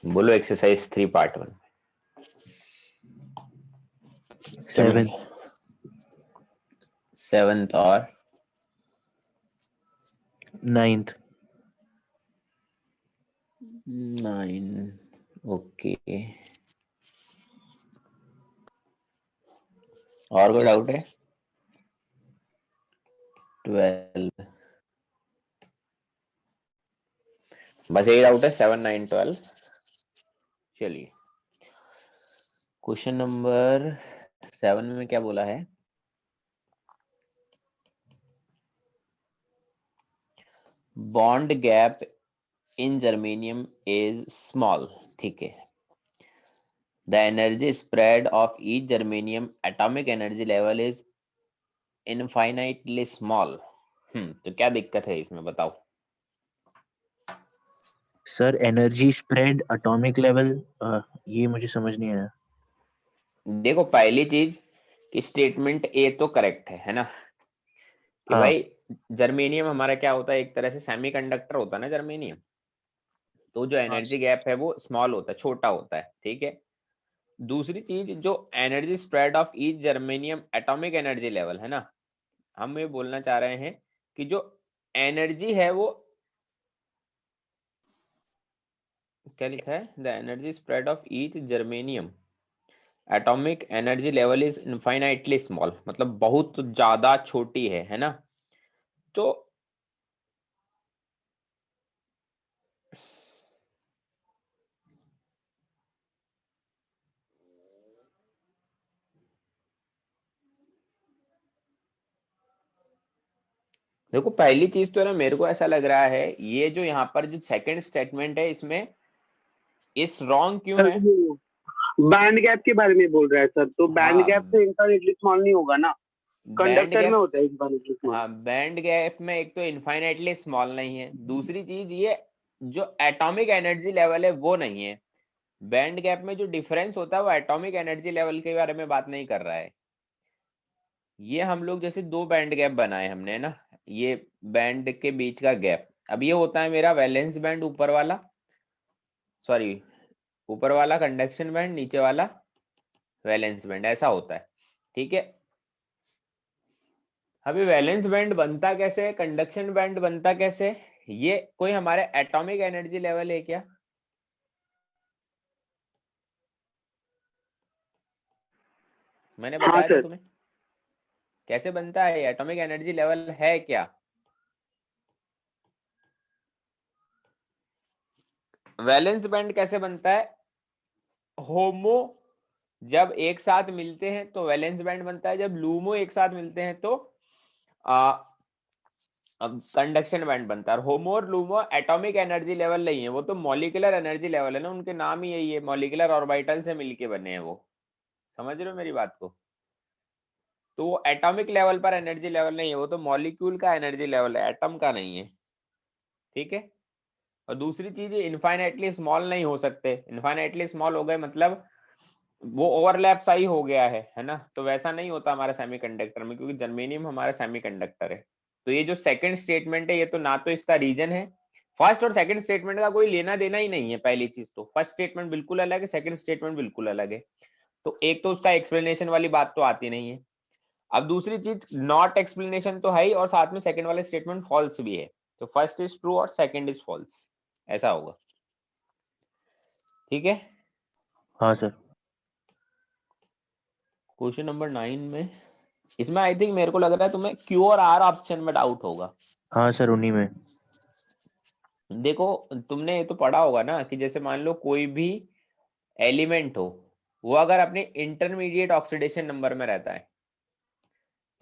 बोलो exercise 3 part 1। 7 7th और 9th 9। Okay, और कोई डाउट है? 12, बस यही डाउट है 7, 9, 12। चलिए क्वेश्चन नंबर 7 में क्या बोला है? Bond gap in germanium is small. ठीक है, the energy spread of each germanium atomic energy level is infinitely small. तो क्या दिक्कत है इसमें बताओ। Sir energy spread atomic level, ये मुझे समझ नहीं आया। देखो पहली चीज कि स्टेटमेंट ए तो करेक्ट है ना, कि हाँ भाई जर्मेनियम हमारा क्या होता है, एक तरह से सेमीकंडक्टर होता है ना जर्मेनियम। तो जो हाँ एनर्जी गैप है वो स्मॉल होता है, छोटा होता है। ठीक है, दूसरी चीज जो energy spread of each germanium atomic energy level है ना, हम ये बोलना चाह रहे हैं कि जो एनर्जी है वो क्या लिखा है, the energy spread of each germanium atomic energy level is infinitely small, मतलब बहुत ज्यादा छोटी है ना। तो देखो पहली चीज तो ना मेरे को ऐसा लग रहा है ये जो यहाँ पर जो सेकंड स्टेटमेंट है इसमें इस रॉन्ग क्यों सर है? वो बैंड गैप के बारे में बोल रहा है सर, तो बैंड हाँ, गैप तो इनफाइनाइटली स्मॉल नहीं होगा ना, बैंड कंडक्टर में गैप, होता है इनफाइनाइटली स्मॉल। हाँ बैंड गैप में एक तो इनफाइनाइटली स्मॉल नहीं है, दूसरी चीज ये जो एटॉमिक एनर्जी लेवल है वो नहीं है। बैंड गैप में जो डिफरेंस होता है वो एटॉमिक एनर्जी लेवल के बारे में बात नहीं कर रहा है। ये हम लोग जैसे दो बैंड गैप बनाए हमने ना, ये बैंड के बीच का गैप, अब ये होता है मेरा वैलेंस बैंड ऊपर वाला, सॉरी ऊपर वाला कंडक्शन बैंड, नीचे वाला वैलेंस बैंड, ऐसा होता है। ठीक है, अभी वैलेंस बैंड बनता कैसे है, कंडक्शन बैंड बनता कैसे है, ये कोई हमारे एटॉमिक एनर्जी लेवल है क्या? मैंने हाँ बताया था सर। तुम्हें कैसे बनता है, एटॉमिक एनर्जी लेवल है क्या? वैलेंस बैंड कैसे बनता है, होमो जब एक साथ मिलते हैं तो वैलेंस बैंड बनता है, जब लूमो एक साथ मिलते हैं तो अब कंडक्शन बैंड बनता है। और होमो और लूमो एटॉमिक एनर्जी लेवल नहीं है, वो तो मॉलिक्यूलर एनर्जी लेवल है ना, उनके नाम ही यही है, मॉलिक्यूलर ऑर्बिटल से मिलके बने हैं वो। समझ रहे हो मेरी बात को? तो वो एटॉमिक लेवल पर एनर्जी लेवल नहीं है, वो तो मॉलिक्यूल का एनर्जी लेवल है, एटम का नहीं है। ठीक है, और दूसरी चीज ये इनफाइनाइटली स्मॉल नहीं हो सकते, इनफाइनाइटली स्मॉल हो गए मतलब वो ओवरलैप सा ही हो गया है ना, तो वैसा नहीं होता हमारा सेमीकंडक्टर में, क्योंकि जर्मेनियम हमारा सेमीकंडक्टर है। तो ये जो सेकंड स्टेटमेंट है ये तो ना तो इसका रीजन है, फर्स्ट और सेकंड स्टेटमेंट का कोई लेना देना ही नहीं है। पहली चीज तो फर्स्ट स्टेटमेंट बिल्कुल अलग है, सेकंड स्टेटमेंट बिल्कुल अलग है, तो एक तो उसका एक्सप्लेनेशन वाली बात तो आती नहीं है। अब दूसरी चीज नॉट एक्सप्लेनेशन तो है ही, और साथ में सेकंड वाले स्टेटमेंट फॉल्स भी है, तो फर्स्ट इज ट्रू और सेकंड इज फॉल्स, ऐसा होगा। ठीक है, हाँ सर। क्वेश्चन नंबर 9 में, इसमें आई थिंक मेरे को लग रहा है तुम्हें क्यू और आर ऑप्शन में डाउट होगा। हाँ सर, उन्हीं में। देखो तुमने ये तो पढ़ा होगा ना कि जैसे मान लो कोई भी एलिमेंट हो, वो अगर अपने इंटरमीडिएट ऑक्सीडेशन नंबर में रहता है,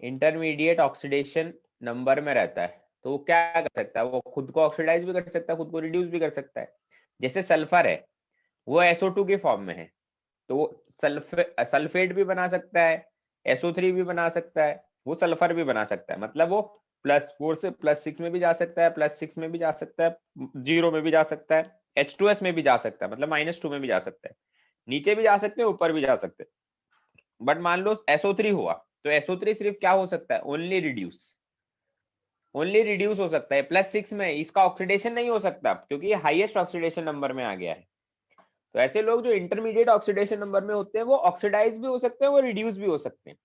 इंटरमीडिएट ऑक्सीडेशन नंबर में रहता है, तो वो क्या कर सकता है, वो खुद को ऑक्सीडाइज भी कर सकता है, खुद को रिड्यूस भी कर सकता है। जैसे सल्फर है, वो SO2 के फॉर्म में है, तो वो सल्फेट भी बना सकता है, SO3 भी बना सकता है, वो सल्फर भी बना सकता है, मतलब वो +4 से +6 में भी जा सकता है, +6 में भी जा सकता है, 0 में भी जा सकता है, H2S में भी जा सकता है, मतलब -2 में भी जा सकता है, नीचे भी जा सकते हैं, ऊपर भी जा सकते हैं। बट मान लो SO3 हुआ, तो SO3 सिर्फ क्या हो सकता है, ओनली रिड्यूस, ओनली रिड्यूस हो सकता है +6 में, इसका ऑक्सीडेशन नहीं हो सकता क्योंकि ये हाईएस्ट ऑक्सीडेशन नंबर में आ गया है। तो ऐसे लोग जो इंटरमीडिएट ऑक्सीडेशन नंबर में होते हैं वो ऑक्सीडाइज भी हो सकते हैं, वो रिड्यूस भी हो सकते हैं,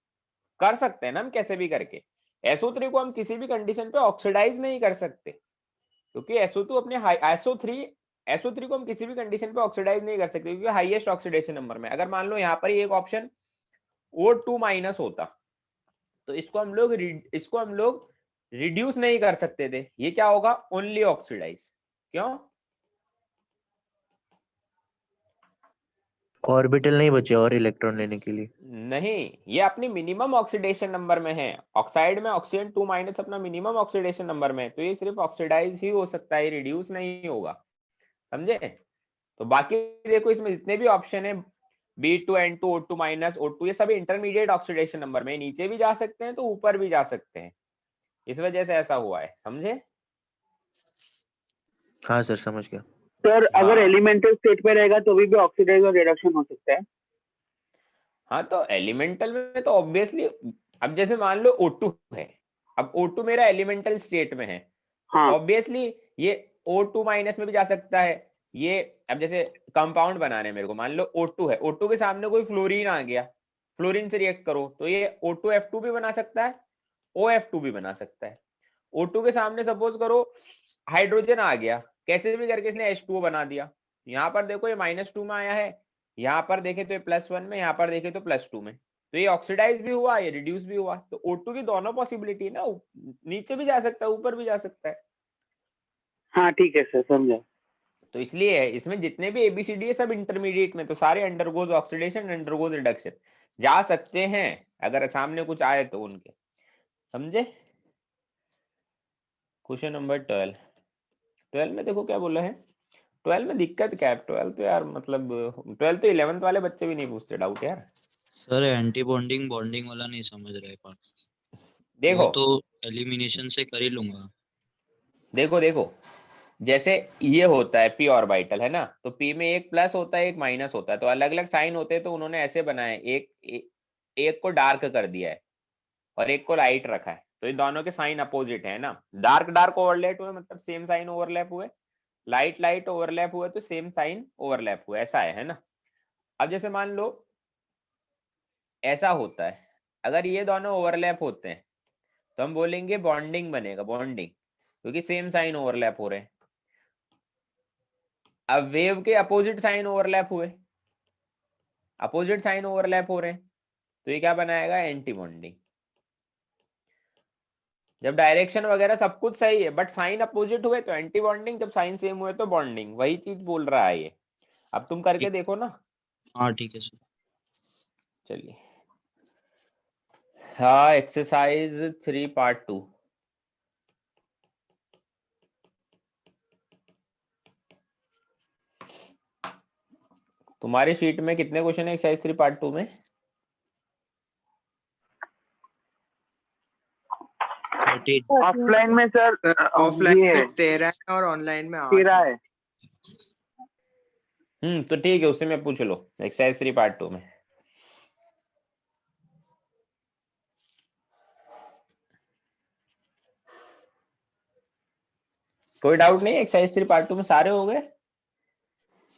कर सकते हैं ना हम कैसे भी करके। SO3 को हम किसी भी कंडीशन पे ऑक्सीडाइज नहीं कर सकते, क्योंकि SO2 अपने SO3 को हम किसी भी कंडीशन पे ऑक्सीडाइज नहीं कर सकते, क्योंकि हाईएस्ट ऑक्सीडेशन नंबर में। अगर मान लो यहाँ पर एक ऑप्शन O2 माइनस होता, तो इसको हम लोग रिड्यूस नहीं कर सकते थे, ये क्या होगा, ओनली ऑक्सीडाइज। क्यों? ऑर्बिटल नहीं बचे और इलेक्ट्रॉन लेने के लिए। नहीं, ये अपनी मिनिमम ऑक्सीडेशन नंबर में है, ऑक्साइड में ऑक्सीजन 2 माइनस अपना मिनिमम ऑक्सीडेशन नंबर में है, तो ये सिर्फ ऑक्सीडाइज ही हो सकता है, रिड्यूस नहीं होगा, समझे। तो बाकी देखो इसमें जितने भी ऑप्शन है B2N2 O2 माइनस O2, ये सभी इंटरमीडिएट ऑक्सीडेशन नंबर में, नीचे भी जा सकते हैं तो ऊपर भी जा सकते हैं, इस वजह से ऐसा हुआ है, समझे। हाँ सर समझ गया। सर अगर हाँ। एलिमेंटल स्टेट पे रहेगा तो भी ऑक्सीडाइज और रिडक्शन हो सकता है। हाँ तो एलिमेंटल में तो ऑब्वियसली, अब जैसे मान लो O2 है, अब O2 मेरा एलिमेंटल स्टेट में है, तो हाँ ऑब्वियसली ये O2 माइनस में भी जा सकता है। ये अब जैसे कंपाउंड बनाने मेरे को, मान लो O2 है, O2 के सामने कोई फ्लोरीन आ गया, फ्लोरीन से रिएक्ट करो तो ये O2F2 भी बना सकता है, OF2 भी बना सकता है। O2 के सामने सपोज करो हाइड्रोजन आ गया, कैसे भी करके इसने H2O बना दिया, यहाँ पर देखो ये -2 में आया है, यहाँ पर देखे तो ये +1 में, यहाँ पर देखे तो +2 में, तो ये ऑक्सीडाइज भी हुआ, ये रिड्यूस भी हुआ। तो O2 की दोनों पॉसिबिलिटी है ना, नीचे भी जा सकता है ऊपर भी जा सकता है। हाँ ठीक है सर, समझा। तो इसलिए है, इसमें जितने भी ABCD है सब इंटरमीडिएट में, तो सारे अंडरगोज ऑक्सीडेशन, अंडरगोज रिडक्शन, जा सकते हैं अगर सामने कुछ आए तो उनके, समझे। क्वेश्चन नंबर 12 में देखो क्या बोला है। 12 में दिक्कत क्या है, 12 तो यार मतलब 12 तो 11th वाले बच्चे भी नहीं पूछते डाउट यार। सर एंटी बॉन्डिंग बॉन्डिंग वाला नहीं समझ रहे पार्ट, वो देखो तो एलिमिनेशन से कर ही लूंगा। देखो देखो, जैसे ये होता है p ऑर्बिटल है ना, तो p में एक प्लस होता है एक माइनस होता है, तो अलग अलग साइन होते हैं, तो उन्होंने ऐसे बनाए, एक को डार्क कर दिया है और एक को लाइट रखा है, तो ये दोनों के साइन अपोजिट है ना, डार्क डार्क ओवरलैप हुए मतलब सेम साइन ओवरलैप हुए, लाइट लाइट ओवरलैप हुए तो सेम साइन ओवरलैप हुए, ऐसा है ना। अब जैसे मान लो ऐसा होता है, अगर ये दोनों ओवरलैप होते हैं तो हम बोलेंगे बॉन्डिंग बनेगा, बॉन्डिंग, क्योंकि सेम साइन ओवरलैप हो रहे हैं। अब वेव के अपोजिट साइन ओवरलैप हुए, अपोजिट साइन ओवरलैप हो रहे हैं, तो ये क्या बनाएगा, एंटी बॉन्डिंग। जब डायरेक्शन वगैरह सब कुछ सही है बट साइन अपोजिट हुए तो एंटी बॉन्डिंग, जब साइन सेम हुए तो बॉन्डिंग, वही चीज बोल रहा है ये। अब तुम करके देखो ना। हाँ ठीक है सर। चलिए, हाँ एक्सरसाइज 3 पार्ट 2। तुम्हारी शीट में कितने क्वेश्चन है एक्सरसाइज 3 पार्ट 2 में? 13। ऑफलाइन में सर ऑफलाइन ये में 13 है और ऑनलाइन में 8 13 है। तो ठीक है, उससे मैं पूछ लो एक्सरसाइज 3 पार्ट 2 में। कोई डाउट नहीं, एक्सरसाइज 3 पार्ट 2 में सारे हो गए।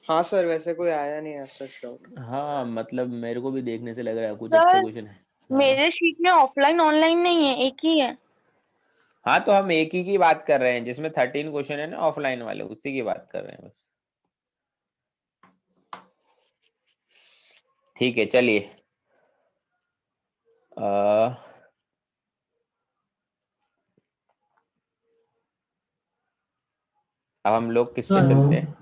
हाँ सर, वैसे कोई आया नहीं ऐसा डाउट। हाँ मतलब मेरे को भी देखने से लग रहा है कुछ सर, अच्छे क्वेश्चन है। हाँ। मेरे शीट में ऑफलाइन ऑनलाइन नहीं है, एक ही है। हाँ तो हम एक ही की बात कर रहे हैं, जिसमें 13 क्वेश्चन है ना ऑफलाइन वाले, उसी की बात कर रहे हैं बस। ठीक है चलिए, अब हम लोग किस पे सर चलते हैं।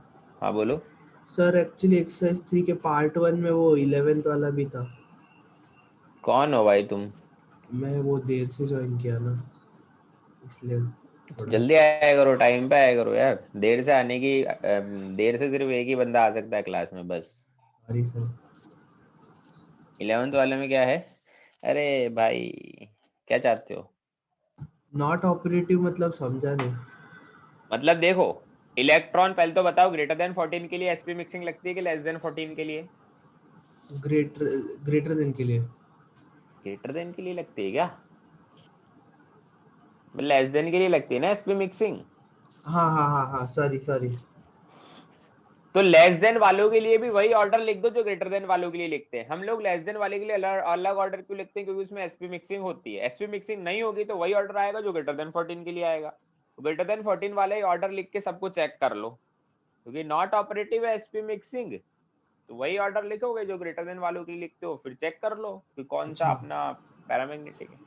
हाँ बोलो। सर एक्चुअली एक्सरसाइज 3 के पार्ट 1 में वो 11th वाला भी था। कौन हो भाई तुम? मैं वो देर से ज्वाइन किया ना, इसलिए थोड़ा। जल्दी आया करो, टाइम पे आया करो यार, देर से आने की देर से सिर्फ एक ही बंदा आ सकता है क्लास में बस। Sorry sir. 11th वाले में क्या है? अरे भाई क्या चाहते हो? नॉट ऑपरेटिव मतलब समझा नहीं। मतलब देखो, इलेक्ट्रॉन पहले तो बताओ, ग्रेटर देन 14 के लिए sp मिक्सिंग लगती है कि लेस देन 14 के लिए? ग्रेटर देन के लिए। ग्रेटर देन के लिए लगती है क्या? लेस देन के लिए लगती है ना sp मिक्सिंग। हाँ हाँ हाँ हाँ, सॉरी सॉरी। तो लेस देन वालों के लिए भी वही ऑर्डर लिख दो जो ग्रेटर देन वालों के लिए लिखते हैं। हम लोग लेस देन वाले के लिए अलग ऑर्डर क्यों लिखते हैं? क्योंकि उसमें एसपी मिक्सिंग होती है। एसपी मिक्सिंग नहीं होगी तो वही ऑर्डर आएगा जो ग्रेटर देन 14 के लिए आएगा। ग्रेटर देन 14 वाले ऑर्डर लिख के सबको चेक कर लो, क्योंकि नॉट ऑपरेटिव है एसपी मिक्सिंग, तो वही ऑर्डर लिखोगे जो ग्रेटर देन वालों के लिए लिखते हो, फिर चेक कर लो कि कौन सा अच्छा। अपना पैरामैग्नेटिक है।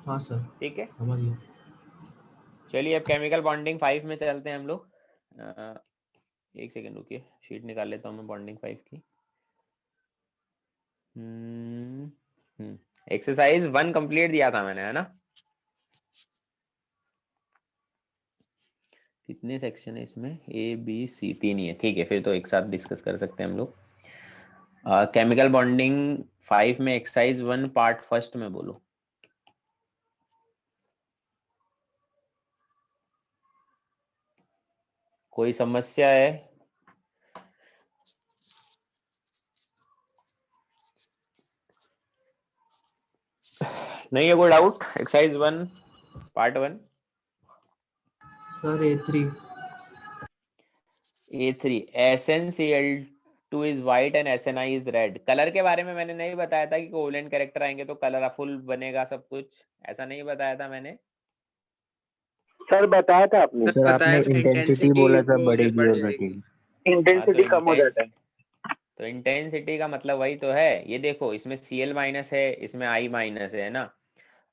हाँ सर, ठीक है, समझ गया। चलिए अब केमिकल बॉन्डिंग 5 में चलते हैं हम लोग। एक सेकेंड रुकिए, शीट निकाल लेता हूँ मैं बॉन्डिंग 5 की। एक्सरसाइज 1 कंप्लीट दिया था मैंने, है ना? कितने सेक्शन है इसमें? ए बी सी, 3 ही है। ठीक है, फिर तो एक साथ डिस्कस कर सकते हैं हम लोग। केमिकल बॉन्डिंग 5 में एक्सरसाइज 1 पार्ट फर्स्ट में बोलो। कोई समस्या है? नहीं है कोई doubt? Exercise 1 part 1। Sir A3। A3 SnCl2 is white and SNI is red। Colour के बारे में मैंने नहीं बताया था कि कोवेलेंट कैरेक्टर आएंगे तो कलर फुल बनेगा सब कुछ, ऐसा नहीं बताया था मैंने। सर बताया था आपने, सर आपने इंटेंसिटी बोला था बढ़ेगी और घटेगी। इंटेंसिटी कम हो जाता है। तो इंटेंसिटी का मतलब वही तो है। ये देखो इसमें Cl माइनस है, इसमें I माइनस है ना।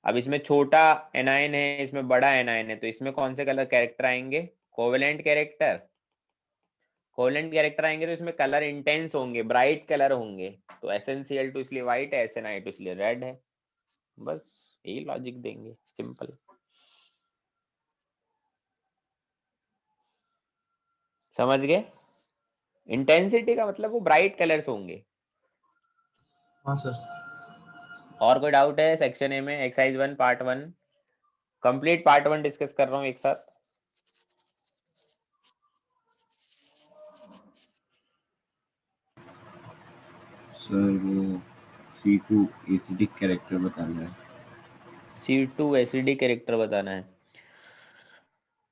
अब इसमें छोटा एनायन है, इसमें बड़ा एनायन है, तो इसमें कौन से कलर कैरेक्टर आएंगे? Covalent character. कोवेलेंट कैरेक्टर आएंगे तो इसमें कलर इंटेंस होंगे, ब्राइट कलर होंगे। तो SnCl2 इसलिए व्हाइट है, SNI2 इसलिए रेड है। बस यही लॉजिक देंगे, सिंपल। समझ गए? इंटेंसिटी का मतलब वो ब्राइट कलर्स होंगे। हाँ सर। और कोई डाउट है सेक्शन ए में? Exercise 1 part 1 complete, part 1 discuss कर रहा हूँ एक साथ। सर वो C2 एसिडिक कैरेक्टर बताना है। C2 एसिडिक कैरेक्टर बताना है।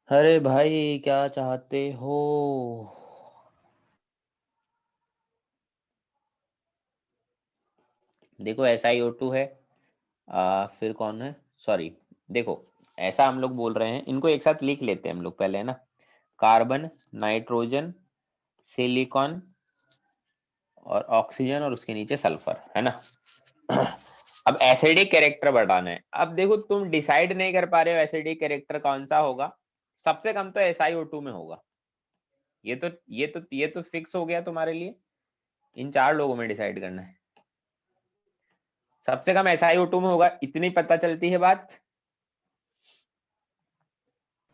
अरे भाई क्या चाहते हो? देखो SiO2 है, फिर कौन है? सॉरी, देखो ऐसा हम लोग बोल रहे हैं, इनको एक साथ लिख लेते हैं हम लोग पहले, है ना। कार्बन, नाइट्रोजन, सिलिकॉन और ऑक्सीजन और उसके नीचे सल्फर, है ना। अब एसिडिक कैरेक्टर बढ़ाना है। अब देखो तुम डिसाइड नहीं कर पा रहे हो एसिडिक कैरेक्टर कौन सा होगा। सबसे कम तो SiO2 में होगा। ये तो फिक्स हो गया तुम्हारे लिए। इन 4 लोगों में डिसाइड करना है। सबसे कम SiO2 में होगा, इतनी पता चलती है बात।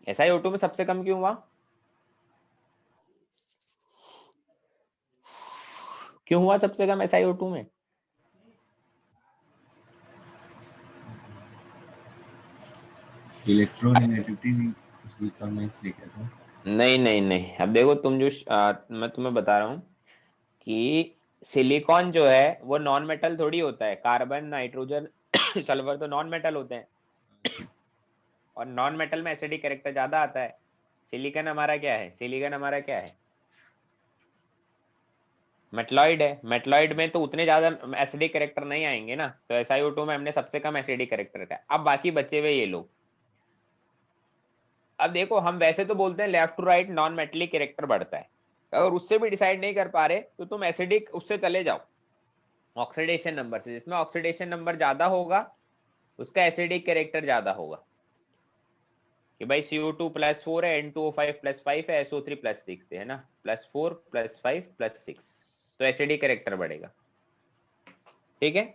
SiO2 में सबसे कम क्यों हुआ? क्यों हुआ सबसे कम SiO2 में? इलेक्ट्रोनेगेटिविटी उसकी कम है इसलिए क्या सर? नहीं नहीं नहीं, अब देखो तुम जो मैं तुम्हें बता रहा हूँ कि सिलिकॉन जो है वो नॉन मेटल थोड़ी होता है। कार्बन, नाइट्रोजन, सल्फर तो नॉन मेटल होते हैं, और नॉन मेटल में एसिडिक कैरेक्टर ज्यादा आता है। सिलिकॉन हमारा क्या है? सिलिकॉन हमारा क्या है? मेटलॉइड है। मेटलॉइड में तो उतने ज्यादा एसिडिक कैरेक्टर नहीं आएंगे ना। तो SiO2 में हमने सबसे कम एसिडिक कैरेक्टर का। अब बाकी बचे हुए ये लोग। अब देखो हम वैसे तो बोलते हैं left to right non metallic character बढ़ता है। अगर उससे भी डिसाइड नहीं कर पा रहे तो तुम एसिडिक उससे चले जाओ, ऑक्सीडेशन नंबर से। जिसमें ऑक्सीडेशन नंबर ज्यादा होगा उसका एसिडिक कैरेक्टर ज्यादा होगा। कि भाई CO2 +4 है, N2O5 +5 है, SO3 +6 है ना, +4 +5 +6, तो एसिडिक कैरेक्टर बढ़ेगा। ठीक है,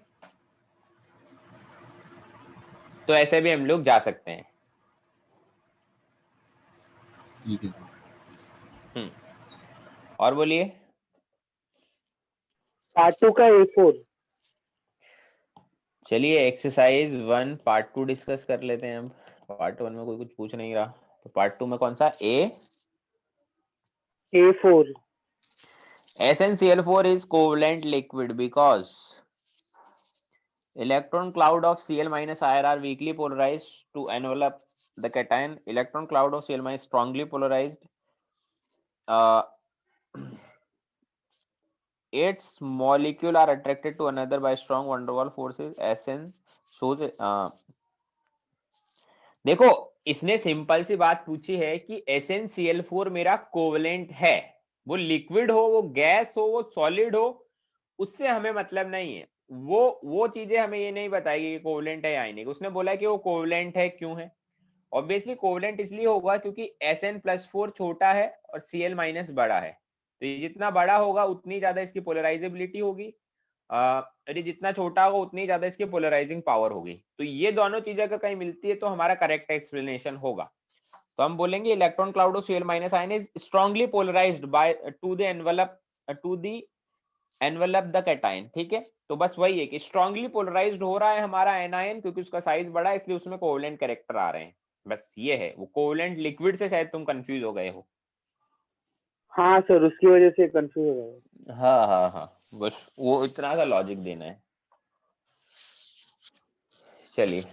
तो ऐसे भी हम लोग जा सकते हैं। ठीक है। और बोलिए। पार्ट 2 का A4। चलिए एक्सरसाइज 1 पार्ट 2 डिस्कस कर लेते हैं हम। पार्ट 1 में कोई कुछ पूछ नहीं रहा, तो पार्ट 2 में कौन सा? A4। SnCl4 is covalent liquid because electron cloud of Cl minus IR are weakly polarized to envelop the cation. Electron cloud of Cl minus strongly polarized its molecule are attracted to another by strong van der Waals forces. SN shows देखो इसने simple सी बात पूछी है कि SnCl4 मेरा covalent है, वो liquid हो, वो गैस हो, वो सॉलिड हो, उससे हमें मतलब नहीं है। वो चीजें हमें ये नहीं बताएगी कि कोवलेंट है या नहीं। उसने बोला कि वो कोवलेंट है, क्यों है? ऑब्वियसली कोवलेंट इसलिए होगा क्योंकि Sn+4 छोटा है और Cl- बड़ा है, तो ये जितना बड़ा होगा उतनी ज्यादा इसकी पोलराइजेबिलिटी होगी, यदि जितना छोटा होगा उतनी ज्यादा इसकी पोलराइजिंग पावर होगी। तो ये दोनों चीजें अगर कहीं मिलती है तो हमारा करेक्ट एक्सप्लेनेशन होगा। तो हम बोलेंगे electron cloud of Cl- ion is strongly polarised by to the envelop the cation. ठीक है, तो बस वही है कि स्ट्रांगली पोलराइज्ड हो रहा है हमारा एनायन क्योंकि उसका साइज बड़ा है, इसलिए उसमें कोवलेंट कैरेक्टर आ रहे हैं। बस ये है, वो कोवलेंट लिक्विड से शायद तुम कंफ्यूज हो गए हो। हाँ सर, उसकी वजह से कंफ्यूज हो गया। हाँ हाँ हाँ, बस वो इतना सा लॉजिक देना है। चलिए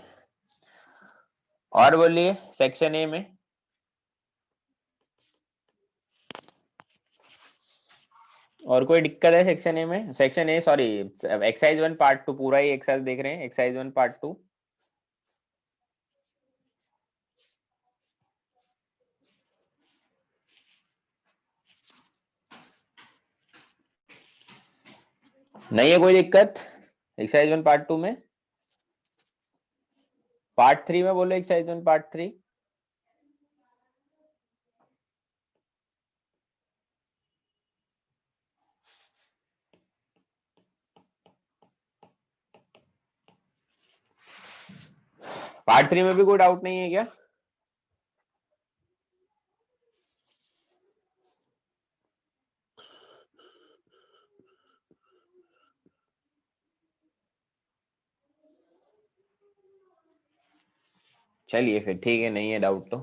और बोलिए सेक्शन ए में। और कोई दिक्कत है सेक्शन ए में? Section A sorry exercise 1 part 2 पूरा ही एक्सरसाइज देख रहे हैं, एक्सरसाइज 1 पार्ट 2। नहीं है कोई दिक्कत एक्सरसाइज 1 पार्ट 2 में? पार्ट 3 में बोलो एक्सरसाइज 1 पार्ट 3। पार्ट 3 में भी कोई डाउट नहीं है क्या? चलिए फिर ठीक है, नहीं है डाउट तो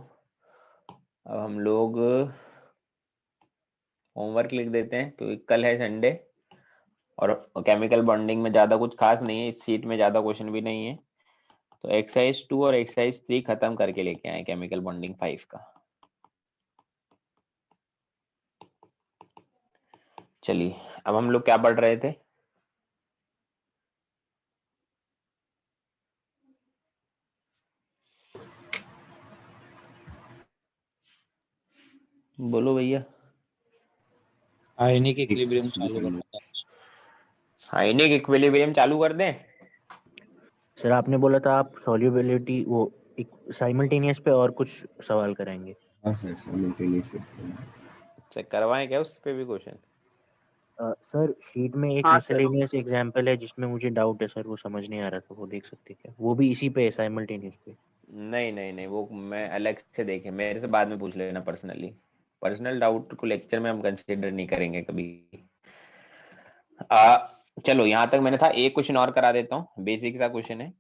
अब हम लोग होमवर्क लिख देते हैं क्योंकि कल है संडे और केमिकल बॉन्डिंग में ज्यादा कुछ खास नहीं है, इस सीट में ज्यादा क्वेश्चन भी नहीं है। तो एक्सरसाइज 2 और एक्सरसाइज 3 खत्म करके लेके आए केमिकल बॉन्डिंग 5 का। चलिए अब हम लोग क्या पढ़ रहे थे? बोलो भैया। आयनिक इक्विलिब्रियम चालू शुरू करना था। आयनिक इक्विलिब्रियम चालू कर दें? सर आपने बोला था आप सॉल्युबिलिटी वो साइमल्टेनियस पे और कुछ सवाल कराएंगे। हाँ सर, साइमल्टेनियस करते हैं। चेक करवाएं क्या उस पे भी क्वेश्चन? सर शीट में एक हाँ सर। मिसलेनियस एग्जांपल है जिसमें मुझे डाउट है सर, वो समझ नहीं आ रहा था, वो देख सकते क्या? वो भी इसी पे है, साइमल्टेनियस पे। नहीं नहीं नहीं, वो मैं अलग से देखे, मेरे से बाद में पूछ लेना पर्सनली। पर्सनल डाउट को लेक्चर में हम कंसीडर नहीं करेंगे कभी। चलो यहाँ तक मैंने था, एक क्वेश्चन और करा देता हूँ, बेसिक सा क्वेश्चन है।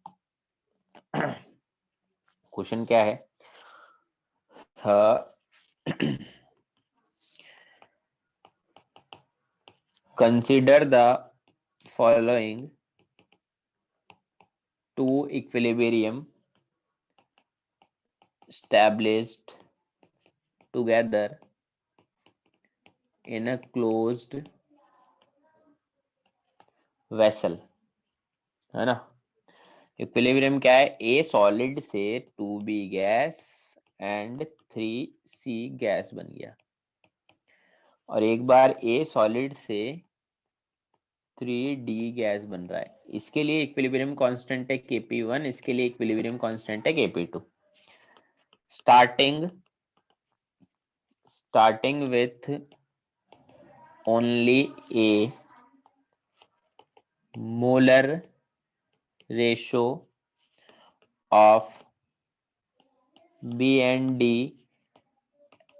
क्वेश्चन क्या है? Consider the following two equilibrium established together in a closed vessel, है ना? इक्विलिब्रियम क्या है? A सॉलिड से 2B gas and 3C gas बन गया, और एक बार A सॉलिड से 3D गैस बन रहा है। इसके लिए इक्विलिब्रियम कांस्टेंट है Kp1, इसके लिए इक्विलिब्रियम कांस्टेंट है Kp2। starting with only a molar ratio of B and D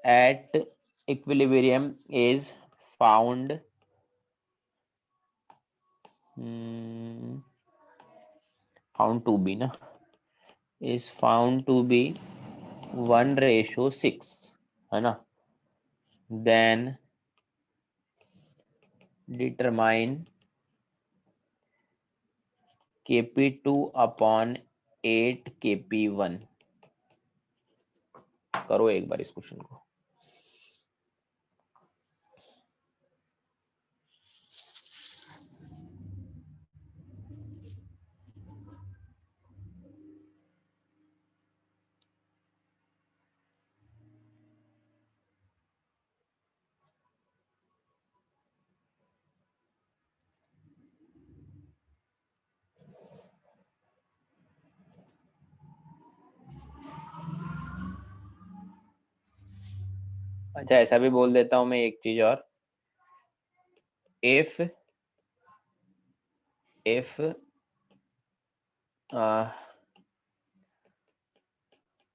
at equilibrium is found to be is found to be 1:6, है ना? Then determine Kp2 upon 8 Kp1। करो एक बार इस question को। अच्छा ऐसा भी बोल देता हूँ मैं एक चीज और, if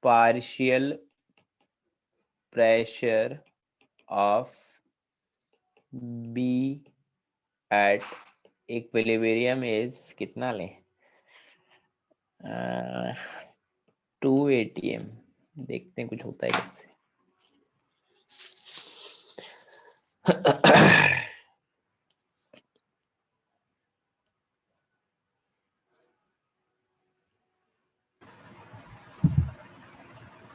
partial pressure of B at equilibrium is कितना लें, 2 atm, देखते हैं कुछ होता है कैसे।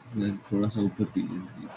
सर थोड़ा सा ऊपर कीजिए।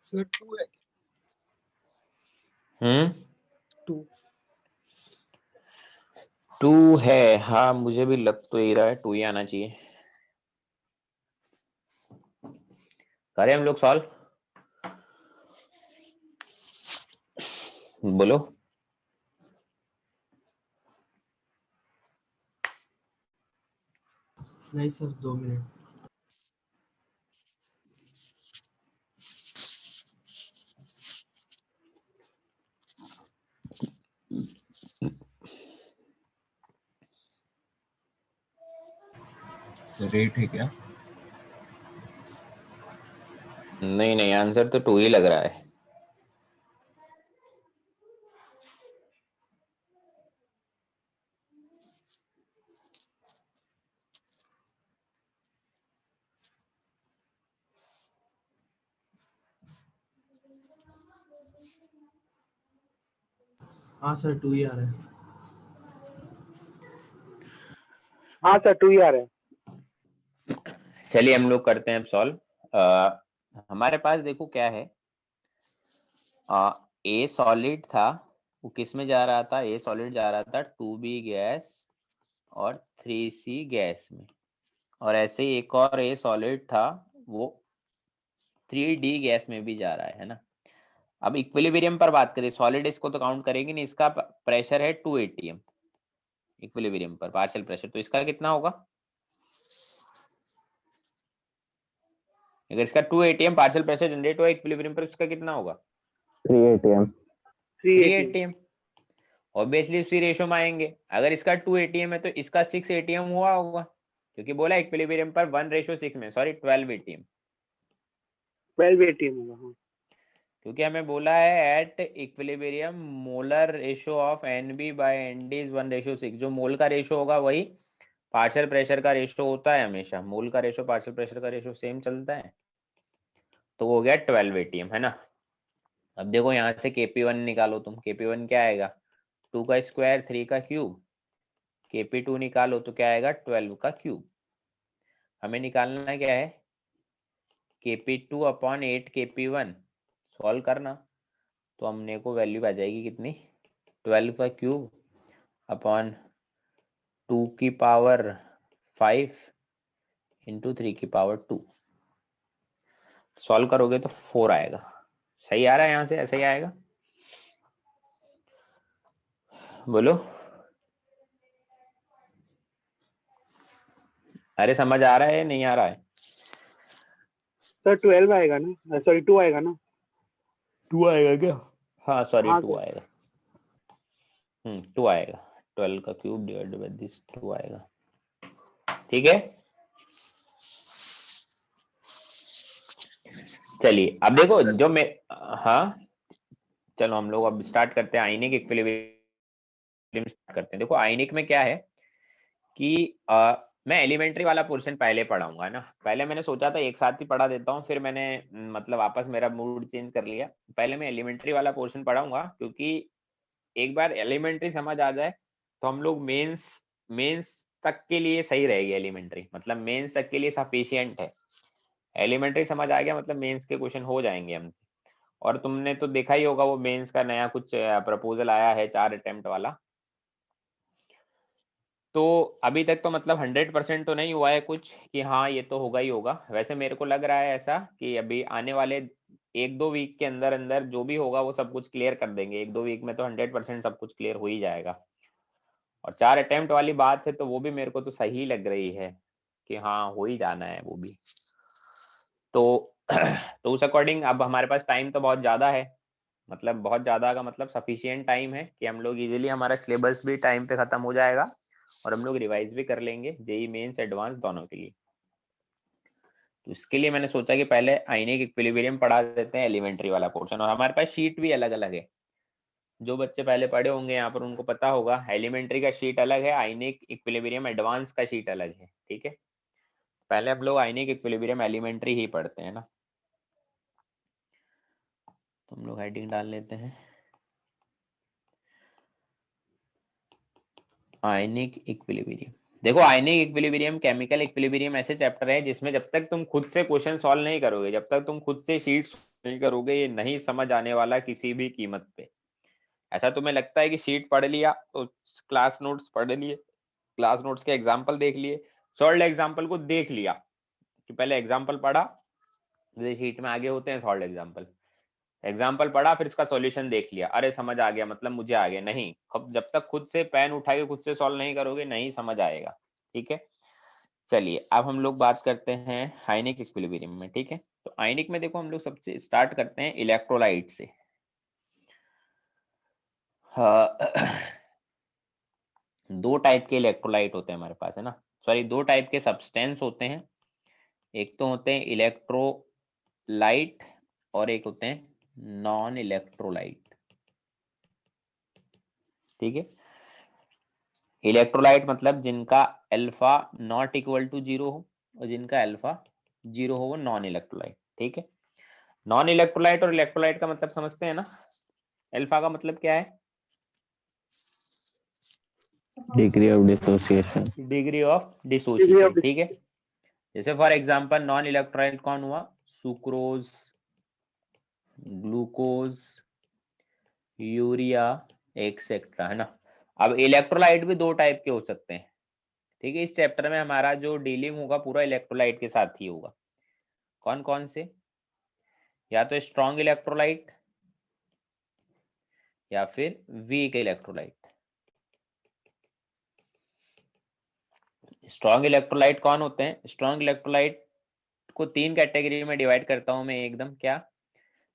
सर 2 है। 2 है, हाँ मुझे भी लग तो ही रहा है 2 ही आना चाहिए। करें हम लोग सॉल्व, बोलो। नहीं सर 2 मिनट। सर रेट है क्या? नहीं नहीं, आंसर तो 2 ही लग रहा है। हाँ सर 2 ही आ रहा है। हाँ सर 2 ही आ रहा है। चलिए हम लोग करते हैं अब सॉल्व। हमारे पास देखो क्या है, ए सॉलिड था, वो किस में जा रहा था, ए सॉलिड जा रहा था 2b गैस और 3c गैस में, और ऐसे ही एक और ए सॉलिड था, वो 3d गैस में भी जा रहा है ना। अब इक्विलिब्रियम पर बात करें, सॉलिड इसको तो काउंट करेंगे नहीं, इसका प्रेशर है 2 atm इक्विलिब्रियम पर, पार्शियल प्रेशर, तो इसका कितना होगा, अगर इसका 2 atm पार्शियल प्रेशर जनरेट हुआ इक्विलिब्रियम पर, उसका कितना होगा 3 atm 3 atm। ऑब्वियसली उसी रेशो में आएंगे, अगर इसका 2 atm है तो इसका 6 atm हुआ होगा, क्योंकि बोला इक्विलिब्रियम पर 1:6 में, सॉरी 12 atm, 12 ATM होगा। हाँ क्योंकि हमें बोला है at equilibrium molar ratio of NB/ND is 1:6, जो मोल का रेशो होगा वही पार्शियल प्रेशर का रेशो होता है, हमेशा मोल का रेशो पार्शियल प्रेशर का रेशो सेम चलता है, तो वो हो गया 12 atm, है ना। अब देखो यहाँ से Kp1 निकालो तुम, Kp1 क्या आएगा, 2 का स्क्वायर 3 का क्यूब, Kp2 निकालो तो क्या आएगा 12 का क्यूब। हमें निकालना क्या है Kp2 अपॉन 8 Kp1, सॉल्व करना तो हमने को वैल्यू आ जाएगी कितनी 12 का क्यूब अपॉन 2 की पावर 5 इंटू 3 की पावर 2। सॉल्व करोगे तो 4 आएगा। सही आ रहा है यहाँ से, ऐसे ही आएगा। बोलो, अरे समझ आ रहा है नहीं आ रहा है? सर 12 आएगा ना, सॉरी 2 आएगा ना। 2 आएगा क्या? हाँ सॉरी हाँ 2 सर। आएगा। 2 आएगा, 12 का क्यूब डिवाइडेड बाय दिस 2 आएगा। ठीक है, चलिए अब देखो जो मैं, हाँ चलो हम लोग अब स्टार्ट करते हैं आयनिक इक्विलिब्रियम स्टार्ट करते हैं। देखो आयनिक में क्या है कि मैं एलिमेंट्री वाला पोर्शन पहले पढ़ाऊंगा ना। पहले मैंने सोचा था एक साथ ही पढ़ा देता हूँ, फिर मैंने मतलब वापस मेरा मूड चेंज कर लिया। पहले मैं एलिमेंट्री वाला पोर्शन पढ़ाऊंगा, क्योंकि एक बार एलिमेंट्री समझ आ जाए तो हम लोग मेंस तक के लिए सही रहेगी। एलिमेंट्री मतलब मेंस तक के लिए सफिशिएंट है। एलिमेंट्री समझ आ गया मतलब मेंस के क्वेश्चन हो जाएंगे हमसे। और तुमने तो देखा ही होगा वो मेंस का नया कुछ प्रपोजल आया है 4 अटेम्प्ट वाला। तो अभी तक तो मतलब 100% तो नहीं हुआ है कुछ कि हाँ ये तो होगा ही होगा। वैसे मेरे को लग रहा है ऐसा कि अभी आने वाले 1-2 वीक के अंदर अंदर जो भी होगा वो सब कुछ क्लियर कर देंगे। 1-2 वीक में तो 100% सब कुछ क्लियर हो ही जाएगा। और 4 अटेम्प्ट वाली बात है तो वो भी मेरे को तो सही लग रही है कि हाँ हो ही जाना है वो भी। तो उस अकॉर्डिंग अब हमारे पास टाइम तो बहुत ज्यादा है। मतलब बहुत ज्यादा का मतलब सफिशिएंट टाइम है कि हम लोग इजीली हमारा सिलेबस भी टाइम पे खत्म हो जाएगा और हम लोग रिवाइज भी कर लेंगे जेई मेंस एडवांस दोनों के लिए। तो इसके लिए मैंने सोचा कि पहले आयनिक इक्विलिब्रियम पढ़ा देते हैं एलिमेंट्री वाला पोर्शन। और हमारे पास शीट भी अलग अलग है। जो बच्चे पहले पढ़े होंगे यहाँ पर उनको पता होगा एलिमेंट्री का शीट अलग है, आयनिक इक्विलिब्रियम एडवांस का शीट अलग है। ठीक है, पहले हम लोग आयनिक इक्विलिब्रियम एलिमेंट्री ही पढ़ते हैं ना। तो हम लोग हेडिंग डाल लेते हैं आयनिक इक्विलिब्रियम। देखो आयनिक इक्विलिब्रियम केमिकल इक्विलिब्रियम ऐसे चैप्टर है जिसमें जब तक तुम खुद से क्वेश्चन सॉल्व नहीं करोगे, जब तक तुम खुद से शीट्स नहीं करोगे, ये नहीं समझ आने वाला किसी भी कीमत पे। ऐसा तुम्हें लगता है कि शीट पढ़ लिया तो क्लास नोट्स पढ़ लिए, क्लास नोट्स के एग्जाम्पल देख लिए, सॉल्व एग्जाम्पल को देख लिया कि पहले एग्जाम्पल पढ़ा, जैसे शीट में आगे होते हैं सॉल्व एग्जाम्पल पढ़ा फिर इसका सॉल्यूशन देख लिया, अरे समझ आ गया मतलब मुझे आ गया। नहीं, जब तक खुद से पेन उठा के खुद से सॉल्व नहीं करोगे नहीं समझ आएगा। ठीक है, चलिए अब हम लोग बात करते हैं आयनिक इक्विलिब्रियम में। ठीक है, तो आयनिक में देखो हम लोग सबसे स्टार्ट करते हैं इलेक्ट्रोलाइट से। दो टाइप के इलेक्ट्रोलाइट होते हैं हमारे पास है ना, सॉरी दो टाइप के सब्सटेंस होते हैं। एक तो होते हैं इलेक्ट्रोलाइट और एक होते हैं नॉन इलेक्ट्रोलाइट। ठीक है, इलेक्ट्रोलाइट मतलब जिनका अल्फा नॉट इक्वल टू 0 हो और जिनका अल्फा 0 हो वो नॉन इलेक्ट्रोलाइट। ठीक है, नॉन इलेक्ट्रोलाइट और इलेक्ट्रोलाइट का मतलब समझते हैं ना। अल्फा का मतलब क्या है? Degree of dissociation. Degree of Degree dissociation. of ठीक है, जैसे फॉर एग्जांपल नॉन इलेक्ट्रोलाइट कौन हुआ? सुक्रोज, ग्लूकोज, यूरिया एक्सेट्रा, है ना। अब इलेक्ट्रोलाइट भी दो टाइप के हो सकते हैं। ठीक है, इस चैप्टर में हमारा जो डीलिंग होगा पूरा इलेक्ट्रोलाइट के साथ ही होगा। कौन कौन से? या तो स्ट्रॉन्ग इलेक्ट्रोलाइट या फिर वीक इलेक्ट्रोलाइट। स्ट्रॉन्ग इलेक्ट्रोलाइट कौन होते हैं? स्ट्रॉन्ग इलेक्ट्रोलाइट को 3 कैटेगरी में डिवाइड करता हूं मैं एकदम। क्या?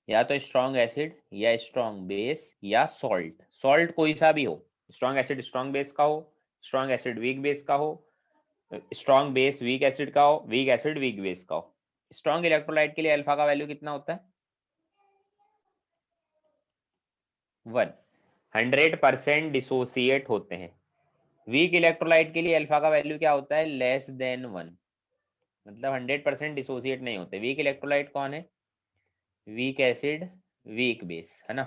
या तो स्ट्रॉन्ग एसिड या स्ट्रॉन्ग बेस या सॉल्ट। सॉल्ट कोई सा भी हो, स्ट्रॉन्ग एसिड स्ट्रॉन्ग बेस का हो, स्ट्रॉन्ग एसिड वीक बेस का हो, स्ट्रॉन्ग बेस वीक एसिड का हो, वीक एसिड वीक बेस का हो। स्ट्रॉन्ग इलेक्ट्रोलाइट के लिए अल्फा का वैल्यू कितना होता है? 1। 100% डिसोसिएट होते हैं। वीक इलेक्ट्रोलाइट के लिए अल्फा का वैल्यू क्या होता है? लेस देन 1, मतलब 100% डिसोसिएट नहीं होते। वीक इलेक्ट्रोलाइट कौन है? वीक एसिड वीक बेस, है ना।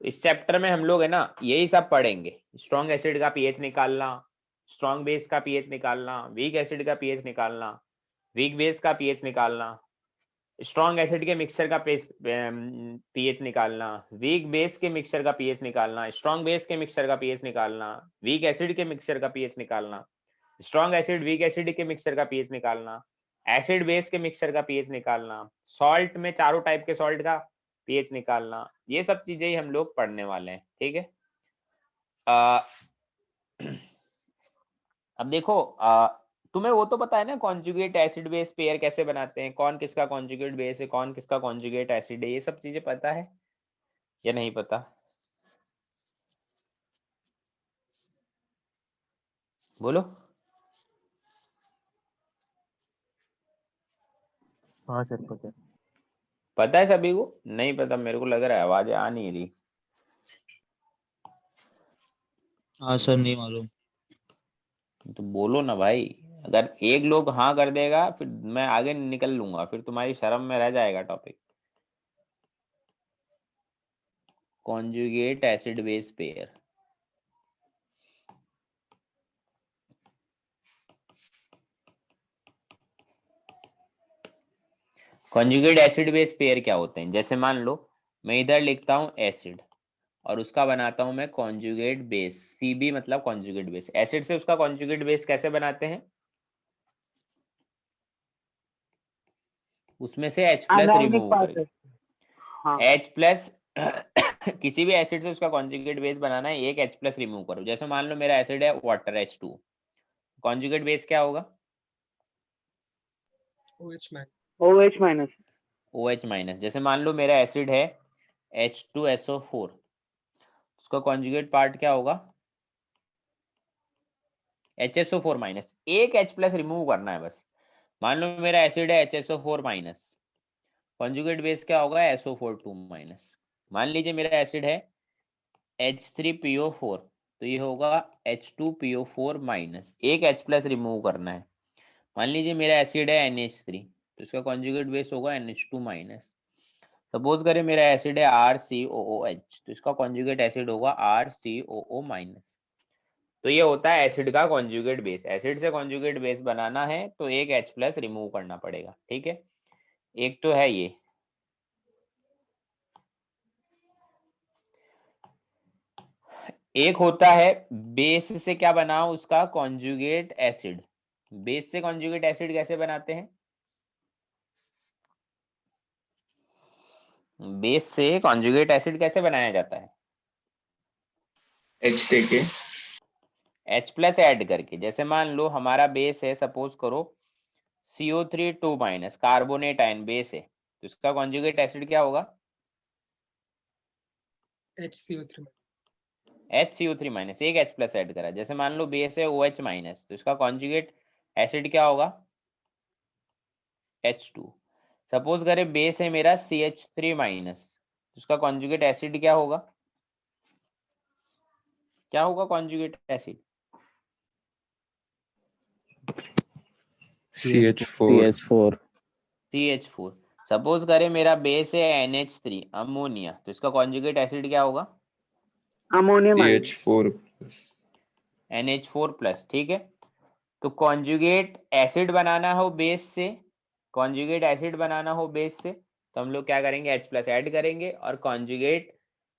इस चैप्टर में हम लोग है ना यही सब पढ़ेंगे, स्ट्रॉन्ग एसिड का पीएच निकालना, स्ट्रॉन्ग बेस का पीएच निकालना, वीक एसिड का पीएच निकालना, वीक बेस का पीएच निकालना, स्ट्रॉन्ग एसिड के मिक्सचर का पीएच निकालना, वीक बेस के मिक्सचर का पीएच निकालना, स्ट्रॉन्ग बेस के मिक्सचर का पीएच निकालना, वीक एसिड के मिक्सचर का पीएच निकालना, स्ट्रॉन्ग एसिड वीक एसिड के मिक्सचर का पीएच निकालना, एसिड बेस के मिक्सचर का पीएच निकालना, सॉल्ट में चारों टाइप के सॉल्ट का पीएच निकालना, ये सब चीजें ही हम लोग पढ़ने वाले हैं। ठीक है, अब देखो तुम्हें वो तो पता है ना कॉन्जुगेट एसिड बेस पेयर कैसे बनाते हैं, कौन किसका कॉन्जुगेट बेस है, कौन किसका कॉन्जुगेट एसिड है, ये सब चीजें पता है या नहीं पता? बोलो। हाँ सर पता है। पता है सभी को? नहीं पता, मेरे को लग रहा है आवाजें आ नहीं रही। हाँ सर नहीं मालूम। तो बोलो ना भाई, अगर एक लोग हाँ कर देगा फिर मैं आगे निकल लूंगा, फिर तुम्हारी शर्म में रह जाएगा topic. Conjugate acid base pair, conjugate acid base pair क्या होते हैं? जैसे मान लो मैं इधर लिखता हूँ एसिड और उसका बनाता हूं मैं कॉन्जुगेट बेस, सीबी मतलब कॉन्जुगेट बेस। एसिड से उसका कॉन्जुगेट बेस कैसे बनाते हैं? उसमें से H plus anionic remove part करके, है। हाँ H प्लस किसी भी एसिड से उसका कॉन्जुगेट बेस बनाना है, एक H प्लस रिमूव करो। जैसे मान लो मेरा एसिड है वाटर H2, कॉन्जुगेट बेस क्या होगा? OH minus. OH minus. जैसे मान लो मेरा एसिड है H2SO4, उसका कॉन्जुगेट पार्ट क्या होगा? HSO4 minus. एक H प्लस रिमूव करना है बस। मान लो मेरा एसिड है HSO4 माइनस, कॉन्जुगेट बेस क्या होगा? SO4 minus. मान लीजिए मेरा एसिड है H3PO4, तो ये होगा H2PO4 माइनस, एक H प्लस रिमूव करना है। मान लीजिए मेरा एसिड है NH3, तो इसका कॉन्जुगेट बेस होगा NH2 माइनस। सपोज करें मेरा एसिड है RCOOH, तो इसका कॉन्जुगेट एसिड होगा RCOO माइनस। तो ये होता है एसिड का कॉन्जुगेट बेस। एसिड से कॉन्जुगेट बेस बनाना है तो एक H प्लस रिमूव करना पड़ेगा। ठीक है, एक तो है ये। एक होता है बेस से क्या बनाओ उसका कॉन्जुगेट एसिड। बेस से कॉन्जुगेट एसिड कैसे बनाते हैं? बेस से कॉन्जुगेट एसिड कैसे बनाया जाता है? एच टेके H प्लस ऐड करके। जैसे मान लो हमारा बेस है, सपोज करो CO3 2 minus, carbonate ion base है, तो इसका कॉन्जुगेट एसिड क्या होगा? HCO3 माइनस, एक H प्लस ऐड करा। जैसे मान लो बेस है OH माइनस, तो इसका कॉन्जुगेट एसिड क्या होगा? H2। सपोज करें बेस है मेरा CH3 माइनस, तो इसका कॉन्जुगेट एसिड क्या होगा? क्या होगा conjugate acid? CH4 CH4। Suppose करें मेरा बेस है NH3 अमोनिया, तो इसका कॉन्जुगेट एसिड क्या होगा? Ammonium ion. CH4 NH4 plus. ठीक है, तो कॉन्जुगेट एसिड बनाना हो बेस से, कॉन्जुगेट एसिड बनाना हो बेस से, तो हम लोग क्या करेंगे? H प्लस ऐड करेंगे, और कॉन्जुगेट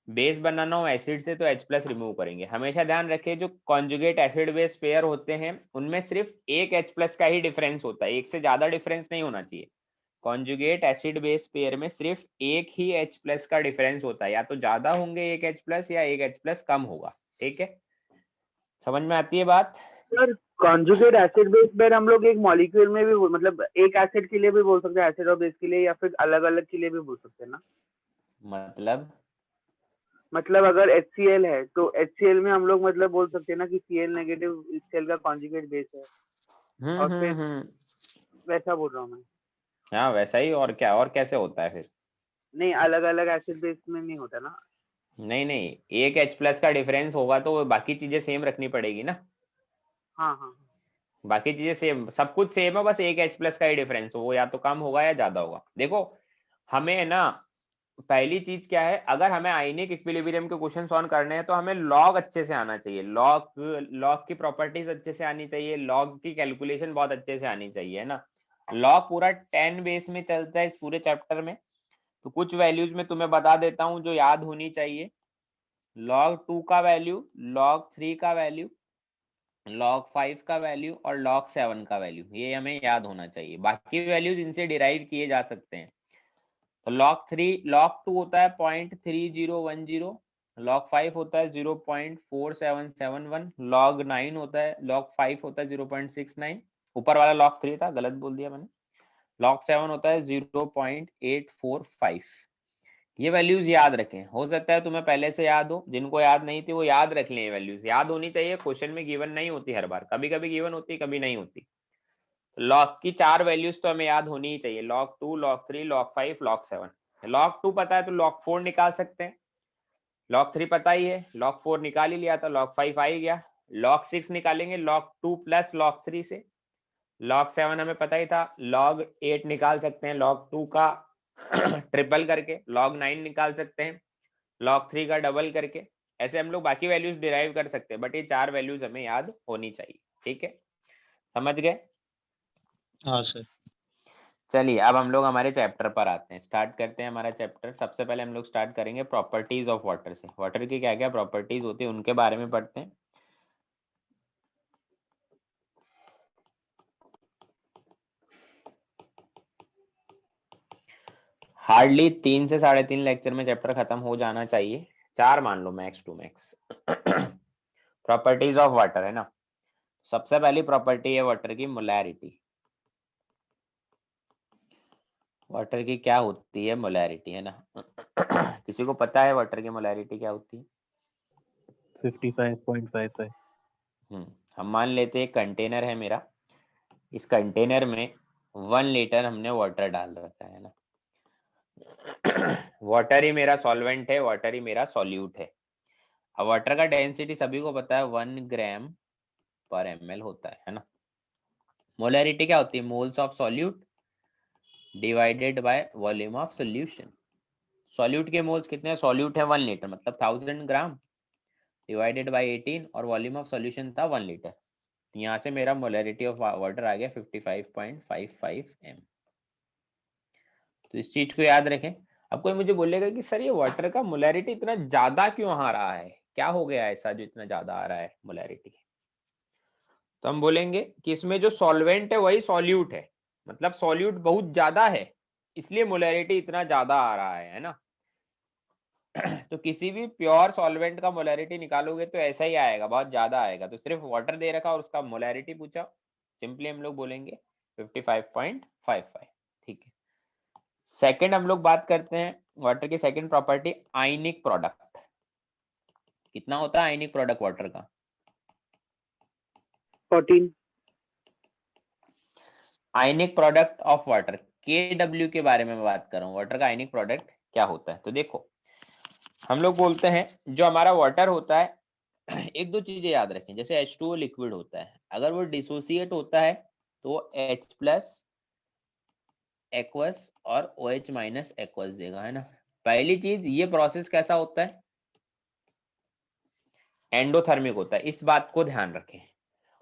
बेस बनाना हो एसिड से तो H प्लस रिमूव करेंगे। हमेशा ध्यान रखें जो कॉन्जुगेट एसिड बेस पेयर होते हैं उनमें सिर्फ एक H प्लस का ही डिफरेंस होता है, एक से ज्यादा डिफरेंस नहीं होना चाहिए। कॉन्जुगेट एसिड बेस पेयर में सिर्फ एक ही H प्लस का डिफरेंस होता है, या तो ज्यादा होंगे एक H प्लस या एक H प्लस कम होगा। ठीक है, समझ में आती है बात? Sir conjugate acid base pair हम लोग एक मॉलिक्यूल में भी मतलब एक एसिड के लिए भी बोल सकते हैं, एसिड और बेस के लिए, या फिर अलग अलग के लिए भी बोल सकते हैं ना? मतलब अगर HCl है तो HCl में हम लोग मतलब बोल सकते हैं ना कि Cl नेगेटिव इस सेल का कॉन्जुगेट बेस है, और फिर वैसा बोल रहा हूँ मैं। हाँ वैसा ही, और क्या, और कैसे होता है फिर? नहीं, अलग अलग एसिड बेस में नहीं होता ना। नहीं नहीं, एक H प्लस का डिफरेंस होगा तो बाकी चीजें सेम रखनी पड़ेगी ना। हाँ हाँ बाकी चीजें सेम, सब कुछ सेम है, बस एक H प्लस का ही डिफरेंस हो, वो या तो कम होगा या ज्यादा होगा। देखो हमें है ना पहली चीज क्या है, अगर हमें आयनिक इक्विलिब्रियम के क्वेश्चन सॉल्व करने हैं तो हमें लॉग अच्छे से आना चाहिए, लॉग की प्रॉपर्टीज अच्छे से आनी चाहिए, लॉग की कैलकुलेशन बहुत अच्छे से आनी चाहिए, है ना। लॉग पूरा 10 बेस में चलता है इस पूरे चैप्टर में, तो कुछ वैल्यूज में तुम्हें बता देता हूँ जो याद होनी चाहिए। log 2 का वैल्यू, log 3 का वैल्यू, log 5 का वैल्यू और log 7 का वैल्यू, ये हमें याद होना चाहिए। बाकी वैल्यूज इनसे डिराइव किए जा सकते हैं। तो log 2 होता है 0.3010, log 5 होता है 0.4771, log 9 होता है, log 5 होता है 0.69, ऊपर वाला log 3 था, गलत बोल दिया मैंने। log 7 होता है 0.845। ये वैल्यूज याद रखें, हो सकता है तुम्हें पहले से याद हो, जिनको याद नहीं थी वो याद रख लें। ये वैल्यूज याद होनी चाहिए, क्वेश्चन में गिवन नहीं होती हर बार, कभी कभी गिवन होती, कभी नहीं होती। लॉग की 4 वैल्यूज तो हमें याद होनी ही चाहिए, log 2, log 3, log 5, log 7। log 2 पता है तो log 4 निकाल सकते हैं, log 3 पता ही है, log 4 निकाल ही लिया था, log 5 आ ही गया। log 6 निकालेंगे log 2 प्लस log 3 से, log 7 हमें पता ही था, log 8 निकाल सकते हैं log 2 का ट्रिपल करके, log 9 निकाल सकते हैं log 3 का डबल करके। ऐसे हम लोग बाकी वैल्यूज डिराइव कर सकते हैं, बट ये 4 वैल्यूज हमें याद होनी चाहिए, ठीक है, समझ गए। हाँ सर। चलिए अब हम लोग हमारे चैप्टर पर आते हैं, स्टार्ट करते हैं हमारा चैप्टर। सबसे पहले हम लोग स्टार्ट करेंगे प्रॉपर्टीज ऑफ वाटर से। वाटर की क्या क्या प्रॉपर्टीज होती है उनके बारे में पढ़ते हैं। हार्डली 3 से 3.5 लेक्चर में चैप्टर खत्म हो जाना चाहिए, 4 मान लो max to max. Properties of water है ना। सबसे पहली प्रॉपर्टी है वाटर की मोलैरिटी। वाटर की क्या होती है, मोलैरिटी, है ना। किसी को पता है वाटर की मोलैरिटी क्या होती है? 55.55। हम मान लेते हैं कंटेनर है मेरा, इस कंटेनर में 1 लीटर हमने वाटर डाल रखा है ना। वाटर ही मेरा सॉल्वेंट है, वाटर ही मेरा सॉल्यूट है। अब वाटर का डेंसिटी सभी को पता है 1 ग्राम पर ml होता है ना। मोलैरिटी क्या होती है, moles of solute divided by volume of solution. Solute के मोल्स कितने हैं, सॉल्यूट है 1 लीटर मतलब 1000 ग्राम डिवाइडेड बाय 18 और वॉल्यूम ऑफ सॉल्यूशन था 1 लीटर। यहाँ से मेरा मोलैरिटी ऑफ वाटर आ गया 55.55 m। तो इस चीज को याद रखें। अब कोई मुझे बोलेगा कि सर ये वाटर का मोलैरिटी इतना ज्यादा क्यों आ रहा है, क्या हो गया ऐसा जो इतना ज्यादा आ रहा है मोलैरिटी। तो हम बोलेंगे कि इसमें जो सॉल्वेंट है वही सॉल्यूट है, मतलब सॉल्यूट बहुत ज्यादा है इसलिए मोलैरिटी इतना ज्यादा आ रहा है ना। तो किसी भी प्योर सॉल्वेंट का मोलैरिटी निकालोगे तो ऐसा ही आएगा, बहुत ज्यादा आएगा। तो सिर्फ वाटर दे रखा और उसका मोलैरिटी पूछा, सिंपली हम लोग बोलेंगे 55.55, ठीक है। सेकंड हम लोग बात करते हैं वाटर की सेकंड प्रॉपर्टी, आयनिक प्रोडक्ट। कितना होता है आयनिक प्रोडक्ट वाटर का? 14। Ionic product of water, KW के बारे में मैं बात कर रहा हूँ। वाटर का आयनिक प्रोडक्ट क्या होता है, तो देखो हम लोग बोलते हैं जो हमारा वाटर होता है, एक दो चीजें याद रखें। जैसे H2O लिक्विड होता है, अगर वो डिसोसिएट होता है तो H प्लस एक्वस और OH माइनस एक्वस देगा, है ना। पहली चीज, ये प्रोसेस कैसा होता है, एंडोथर्मिक होता है, इस बात को ध्यान रखें।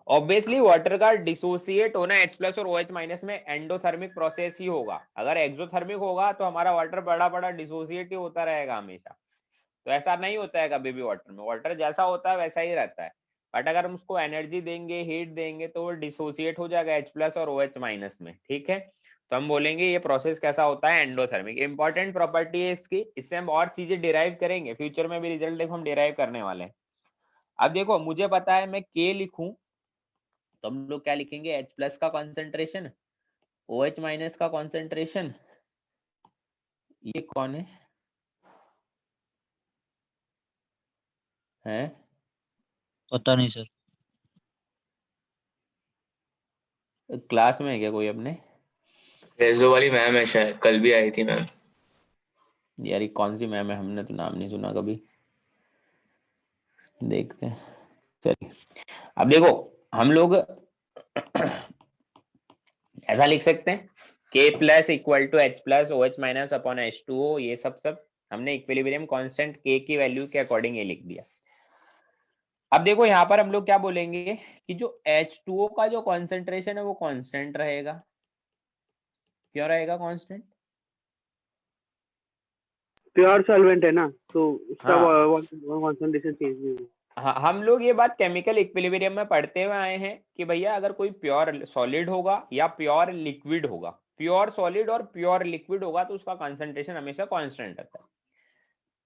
ऑब्वियसली वाटर का डिसोसिएट होना H प्लस और OH माइनस में एंडोथर्मिक प्रोसेस ही होगा। अगर एक्सोथर्मिक होगा तो हमारा वाटर बड़ा बड़ा डिसोसिएट ही होता रहेगा हमेशा। तो ऐसा नहीं होता है कभी भी वाटर में, वाटर जैसा होता है वैसा ही रहता है। बट अगर हम उसको एनर्जी देंगे, हीट देंगे, तो वो डिसोसिएट हो जाएगा H प्लस और OH माइनस में, ठीक है। तो हम बोलेंगे ये प्रोसेस कैसा होता है, एंडोथर्मिक। इंपॉर्टेंट प्रॉपर्टी है इसकी, इससे हम और चीजें डिराइव करेंगे फ्यूचर में भी, रिजल्ट देखो हम डिराइव करने वाले हैं। अब देखो मुझे पता है मैं K लिखूं तो हम लोग क्या लिखेंगे, H प्लस का कॉन्सेंट्रेशन, OH माइनस का कॉन्सेंट्रेशन, ये कौन है? पता नहीं सर। क्लास में है क्या कोई अपने? रेजो वाली मैम है शायद, कल भी आई थी मैम। यार ये कौन सी मैम है, हमने तो नाम नहीं सुना कभी, देखते हैं। चलिए अब देखो हम लोग ऐसा लिख सकते हैं K plus equal to H plus OH minus upon H2O, ये सब हमने इक्विलिब्रियम कांस्टेंट K की वैल्यू के अकॉर्डिंग ये लिख दिया। अब देखो यहाँ पर हम लोग क्या बोलेंगे कि जो H2O का जो कॉन्सेंट्रेशन है वो कांस्टेंट रहेगा। क्यों रहेगा कांस्टेंट? प्योर सॉल्वेंट है ना, तो उसका हाँ। कंसंट्रेशन चेंज नहीं होगा। हाँ, हम लोग ये बात केमिकल इक्विलिब्रियम में पढ़ते हुए आए हैं कि भैया अगर कोई प्योर सॉलिड होगा या प्योर लिक्विड होगा, प्योर सॉलिड और प्योर लिक्विड होगा तो उसका कंसंट्रेशन हमेशा कांस्टेंट रहता है।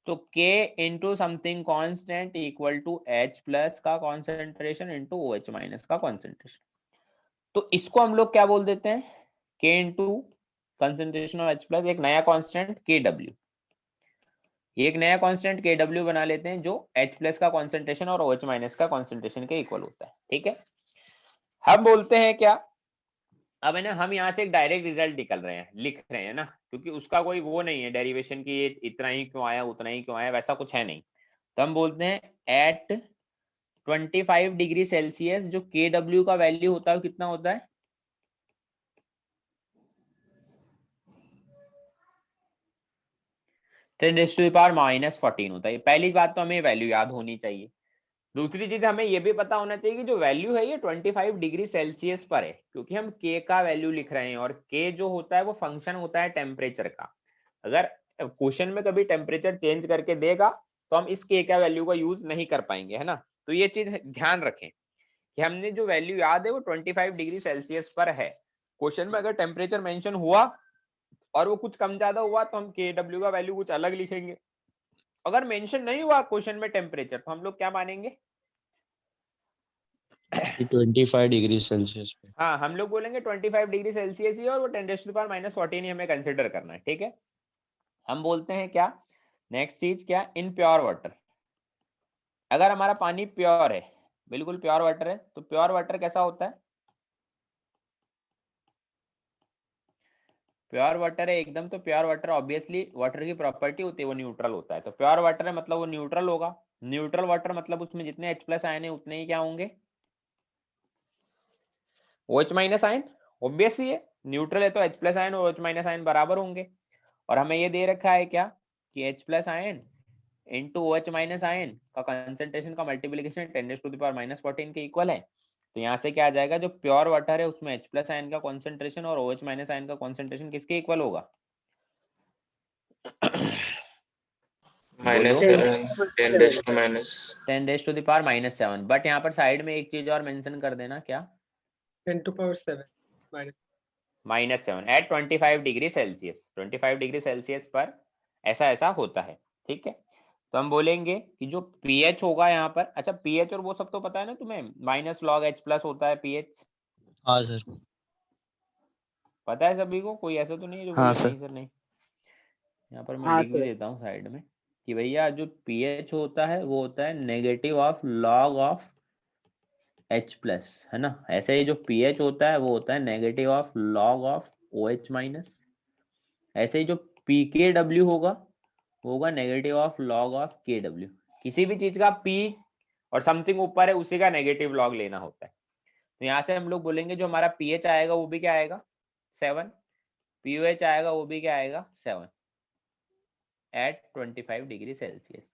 तो K into something constant equal to H plus का कॉन्सेंट्रेशन इंटू OH माइनस का कॉन्सेंट्रेशन। तो इसको हम लोग क्या बोल देते हैं, K into concentration of H plus एक नया कांस्टेंट KW, एक नया कांस्टेंट KW बना लेते हैं जो H प्लस का कॉन्सेंट्रेशन और OH माइनस का कॉन्सेंट्रेशन के इक्वल होता है। ठीक है, हम बोलते हैं क्या, अब है ना हम यहाँ से एक डायरेक्ट रिजल्ट निकल रहे हैं, लिख रहे हैं ना, क्योंकि उसका कोई वो नहीं है डेरिवेशन की ये इतना ही क्यों आया उतना ही क्यों आया, वैसा कुछ है नहीं। तो हम बोलते हैं एट 25 डिग्री सेल्सियस जो KW का वैल्यू होता है कितना होता है, 10⁻⁻14 होता है। पहली बात तो हमें वैल्यू याद होनी चाहिए। दूसरी चीज हमें ये भी पता होना चाहिए कि जो वैल्यू है ये 25 डिग्री सेल्सियस पर है, क्योंकि हम K का वैल्यू लिख रहे हैं और K जो होता है वो फंक्शन होता है टेम्परेचर का। अगर क्वेश्चन में कभी टेम्परेचर चेंज करके देगा तो हम इस K का वैल्यू का यूज नहीं कर पाएंगे, है ना। तो ये चीज ध्यान रखें कि हमने जो वैल्यू याद है वो 25 डिग्री सेल्सियस पर है। क्वेश्चन में अगर टेम्परेचर मेंशन हुआ और वो कुछ कम ज्यादा हुआ तो हम KW का वैल्यू कुछ अलग लिखेंगे। अगर मेंशन नहीं हुआ क्वेश्चन में टेम्परेचर तो हम लोग क्या मानेंगे, 25 डिग्री सेल्सियस पे। हाँ हम लोग बोलेंगे 25 डिग्री सेल्सियस ही और वो 10⁻⁻14 ही हमें कंसिडर करना है। ठीक है, हम बोलते हैं क्या, नेक्स्ट चीज क्या, इन प्योर वाटर, अगर हमारा पानी प्योर है, बिल्कुल प्योर वाटर है, तो प्योर वाटर कैसा होता है, प्योर वाटर है एकदम, तो प्योर वाटर ऑब्वियसली वाटर की प्रॉपर्टी होती है वो न्यूट्रल होता है। तो प्योर वाटर है मतलब वो न्यूट्रल होगा। न्यूट्रल वाटर मतलब उसमें जितने H प्लस आयन है उतने ही क्या होंगे, OH माइनस आयन। ऑब्वियस ही है, न्यूट्रल है तो H प्लस आयन और OH माइनस आयन बराबर होंगे। और हमें ये दे रखा है क्या कि H plus ion into OH minus ion का कंसेंट्रेशन का मल्टीप्लीकेशन 10⁻⁻14 के इक्वल है। तो यहाँ से क्या आ जाएगा, जो प्योर वाटर है उसमें H प्लस आयन का कॉन्सेंट्रेशन और OH माइनस आयन का कॉन्सेंट्रेशन किसके इक्वल होगा, -7 10⁻⁻7। बट यहाँ पर साइड में एक चीज और मेंशन कर देना, क्या, 10⁻7 -7 at 25 degree Celsius, 25 degree Celsius पर ऐसा ऐसा होता है। ठीक है, तो हम बोलेंगे कि जो pH होगा यहाँ पर, अच्छा pH और वो सब तो पता है ना तुम्हें, -log H+ होता है pH, हाँ सर। पता है सभी को, कोई ऐसा तो नहीं है जो हाँ बोले सर। नहीं सर नहीं। यहाँ पर मैं हाँ लिख भी सर। देता हूँ साइड में कि भैया जो pH होता है वो होता है negative of log of H+, है ना। ऐसे ही जो pH होता है वो होता है negative of log of OH-, ऐसे ही जो pKW होगा negative of log of KW। किसी भी चीज का P और समथिंग ऊपर है उसी का नेगेटिव लॉग लेना होता है। तो यहाँ से हम लोग बोलेंगे जो हमारा pH आएगा वो भी क्या आएगा 7, pOH आएगा वो भी क्या आएगा 7 एट 25 डिग्री सेल्सियस।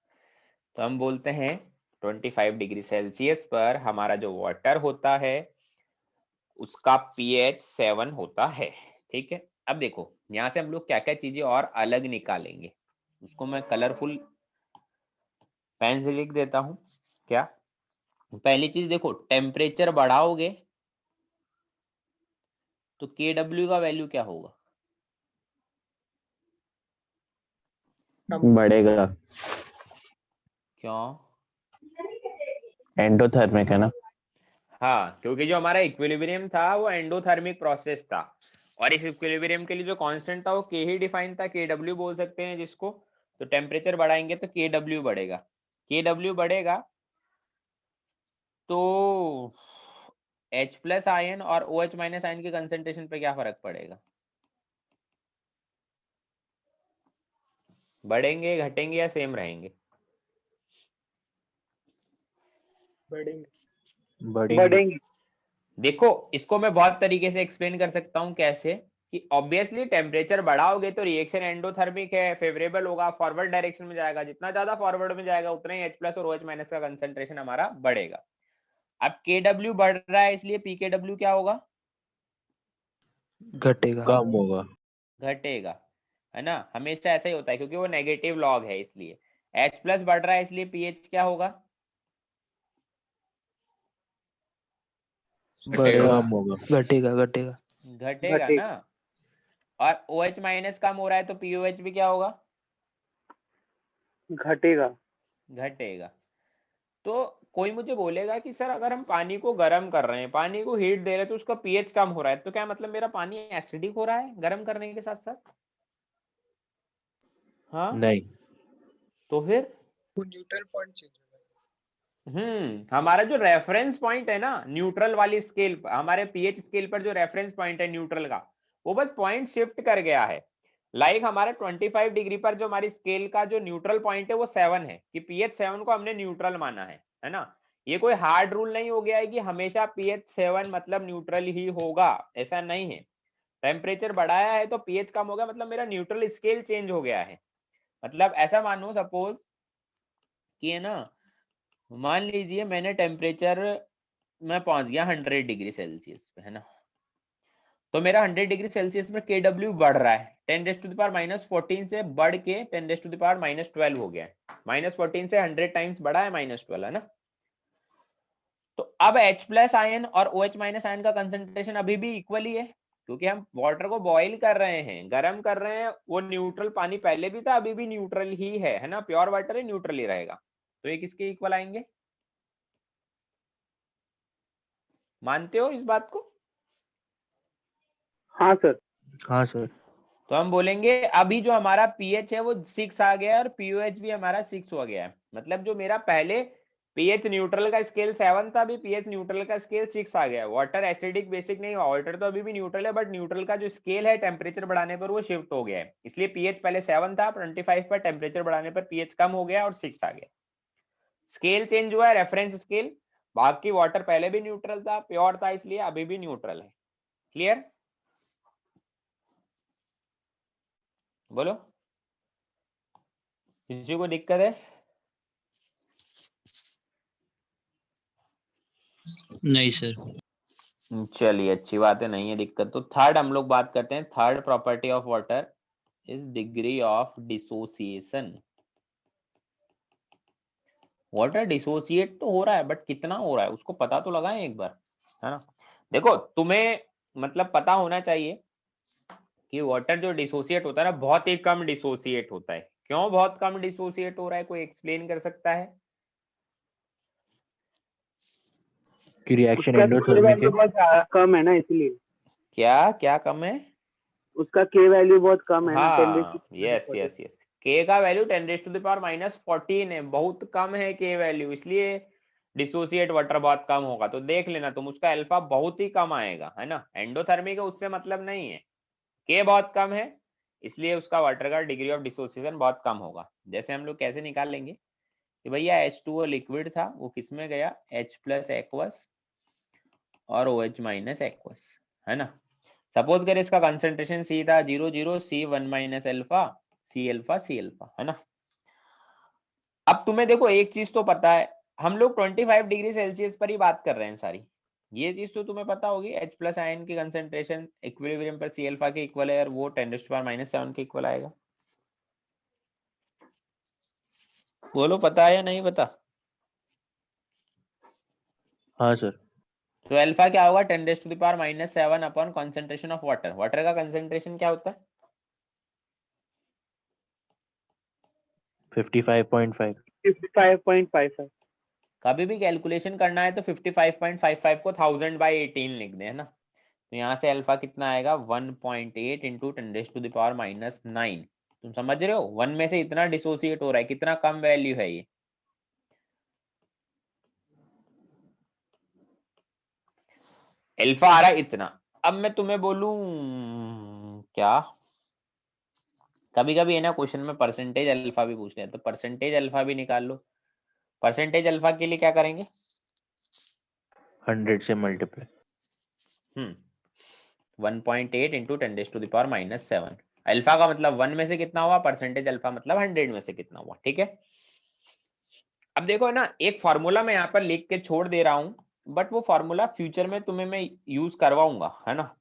तो हम बोलते हैं 25 डिग्री सेल्सियस पर हमारा जो वाटर होता है उसका pH 7 होता है। ठीक है, अब देखो यहाँ से हम लोग क्या क्या चीजें और अलग निकालेंगे, उसको मैं कलरफुल पेन से लिख देता हूं। क्या, पहली चीज देखो, टेम्परेचर बढ़ाओगे तो KW का वैल्यू क्या होगा, बढ़ेगा, क्यों, एंडोथर्मिक है ना। हाँ क्योंकि जो हमारा इक्विलिब्रियम था वो एंडोथर्मिक प्रोसेस था और इस इक्विलिब्रियम के लिए जो कांस्टेंट था वो K ही डिफाइन था, KW बोल सकते हैं जिसको। तो टेम्परेचर बढ़ाएंगे तो KW बढ़ेगा, KW बढ़ेगा तो H प्लस आयन और OH माइनस आयन के कंसेंट्रेशन पे क्या फर्क पड़ेगा, बढ़ेंगे घटेंगे या सेम रहेंगे, बढ़ेंगे। बढ़ेंगे। देखो इसको मैं बहुत तरीके से एक्सप्लेन कर सकता हूँ, कैसे कि ऑब्वियसली टेम्परेचर बढ़ाओगे तो रिएक्शन एंडोथर्मिक है, फेवरेबल होगा, फॉरवर्ड डायरेक्शन में जाएगा, जितना ज्यादा फॉरवर्ड में जाएगा उतना ही H+ और OH- का कंसंट्रेशन हमारा बढ़ेगा। अब Kw बढ़ रहा है इसलिए PKW क्या होगा? घटेगा। कम होगा। घटेगा, है ना, हमेशा ऐसा ही होता है क्योंकि वो नेगेटिव लॉग है इसलिए। H+ बढ़ रहा है इसलिए pH क्या होगा? बढ़ेगा, कम होगा। घटेगा घटेगा। घटेगा ना। और OH- कम हो रहा है तो POH भी क्या होगा? घटेगा। घटेगा। तो कोई मुझे बोलेगा कि सर अगर हम पानी को गर्म कर रहे हैं, पानी को हीट दे रहे हैं तो उसका पीएच कम हो रहा है, तो क्या मतलब मेरा पानी एसिडिक हो रहा है गर्म करने के साथ साथ? हाँ नहीं। तो फिर न्यूट्रल पॉइंट चेंज हमारा जो रेफरेंस पॉइंट है ना न्यूट्रल वाली स्केल, हमारे पीएच स्केल पर जो रेफरेंस पॉइंट है न्यूट्रल का, वो बस पॉइंट शिफ्ट कर गया है। लाइक हमारे 25 डिग्री पर जो हमारी स्केल का जो न्यूट्रल पॉइंट है वो 7 है, कि पीएच 7 को हमने न्यूट्रल माना है ना। ये कोई हार्ड रूल नहीं हो गया है कि हमेशा पीएच 7 मतलब न्यूट्रल ही होगा, ऐसा नहीं है। टेम्परेचर बढ़ाया है तो पीएच कम हो गया, मतलब मेरा न्यूट्रल स्केल चेंज हो गया है। मतलब ऐसा मानो सपोज कि है ना, मान लीजिए मैंने टेम्परेचर में पहुंच गया 100 डिग्री सेल्सियस पे, है ना, तो मेरा 100 डिग्री सेल्सियस में KW बढ़ रहा है, 10⁻⁻14 से बढ़ के 10⁻⁻12 हो गया है। -14 से 100 टाइम्स बढ़ा है -12, है ना। तो अब H+ आयन और OH- आयन का कंसंट्रेशन अभी भी इक्वल ही है, क्योंकि हम वाटर को बॉईल कर रहे हैं, गर्म कर रहे हैं। वो न्यूट्रल पानी पहले भी था, अभी भी न्यूट्रल ही है ना, प्योर वाटर ही न्यूट्रल ही रहेगा। तो ये किसके इक्वल आएंगे? मानते हो इस बात को? हाँ सर। हाँ सर। तो हम बोलेंगे अभी जो हमारा पीएच है वो 6 आ गया है और पीओएच भी हमारा 6 हो गया है। मतलब जो मेरा पहले पीएच न्यूट्रल का स्केल 7 था, अभी पीएच न्यूट्रल का स्केल 6 आ गया है। वाटर एसिडिक बेसिक नहीं हुआ, वाटर तो अभी भी न्यूट्रल है, बट न्यूट्रल का जो स्केल है टेम्परेचर बढ़ाने पर वो शिफ्ट हो गया है। इसलिए पीएच पहले 7 था, 25 पर टेम्परेचर बढ़ाने पर पीएच कम हो गया और 6 आ गया। स्केल चेंज हुआ है, रेफरेंस स्केल। बाकी वाटर पहले भी न्यूट्रल था, प्योर था, इसलिए अभी भी न्यूट्रल है। क्लियर? बोलो, किसी को दिक्कत है? नहीं सर। चलिए अच्छी बात है, नहीं है दिक्कत। तो थर्ड हम लोग बात करते हैं, third property of water is degree of dissociation. Water dissociate तो हो रहा है, बट कितना हो रहा है उसको पता तो लगाएं एक बार, है ना। देखो तुम्हें मतलब पता होना चाहिए कि वाटर जो डिसोसिएट होता है ना, बहुत ही कम डिसोसिएट होता है। क्यों बहुत कम डिसोसिएट हो रहा है, कोई एक्सप्लेन कर सकता है? कि रिएक्शन उसका एंडोथर्मिक है। वैल्यू बहुत कम है ना, इसलिए। क्या क्या कम है? उसका के वैल्यू बहुत कम है ना, 10 हाँ यस यस यस, के का वैल्यू 10⁻⁻14 है, बहुत कम है के वैल्यू, इसलिए डिसोसिएट वाटर बहुत कम होगा। तो देख लेना तुम, उसका अल्फा बहुत ही कम आएगा, है ना। एंडोथर्मिक है उससे मतलब नहीं है, के बहुत कम है इसलिए उसका वाटर का डिग्री ऑफ डिसोसिएशन बहुत कम होगा। जैसे हम लोग कैसे निकाल लेंगे कि भैया H2O लिक्विड था, वो किस में गया, H+ एक्वस और OH- एक्वस, है ना। सपोज करें इसका कंसंट्रेशन C था 0,0 C1- alpha C alpha C alpha, है ना। अब तुम्हें देखो एक चीज तो पता है, हम लोग 25 डिग्री सेल्सियस पर ही बात कर रहे हैं सारी, ये चीज तो तुम्हें पता होगी। H+ आयन की कंसंट्रेशन इक्विलिब्रियम पर C अल्फा के इक्वल है और वो 10⁻⁻7 के इक्वल आएगा। बोलो पता है या नहीं पता? हाँ सर। तो अल्फा क्या होगा, 10⁻⁻7 upon concentration of water. Water का कंसंट्रेशन क्या होता है? 55.5। 55.55। कभी भी कैलकुलेशन करना है तो 55.55 को 1000/18 लिख दे, है ना। तो यहाँ से अल्फा कितना आएगा, 1.8 इंटू 10⁻⁹ तुम समझ रहे हो, 1 में से इतना डिसोसिएट हो रहा है, कितना कम वैल्यू है ये। अल्फा आ रहा है इतना। अब मैं तुम्हें बोलूं क्या, कभी कभी है ना क्वेश्चन में परसेंटेज अल्फा भी पूछ रहे हैं, तो परसेंटेज अल्फा भी निकाल लो। परसेंटेज अल्फा के लिए क्या करेंगे, 100 से मल्टीप्लाई। 1.8 इंटू 10⁻⁻⁷। अल्फा का मतलब 1 में से कितना हुआ, परसेंटेज अल्फा मतलब 100 में से कितना हुआ, ठीक है। अब देखो ना, एक फॉर्मूला मैं यहाँ पर लिख के छोड़ दे रहा हूँ, बट वो फॉर्मूला फ्यूचर में तुम्हें मैं यूज करवाऊंगा, है ना।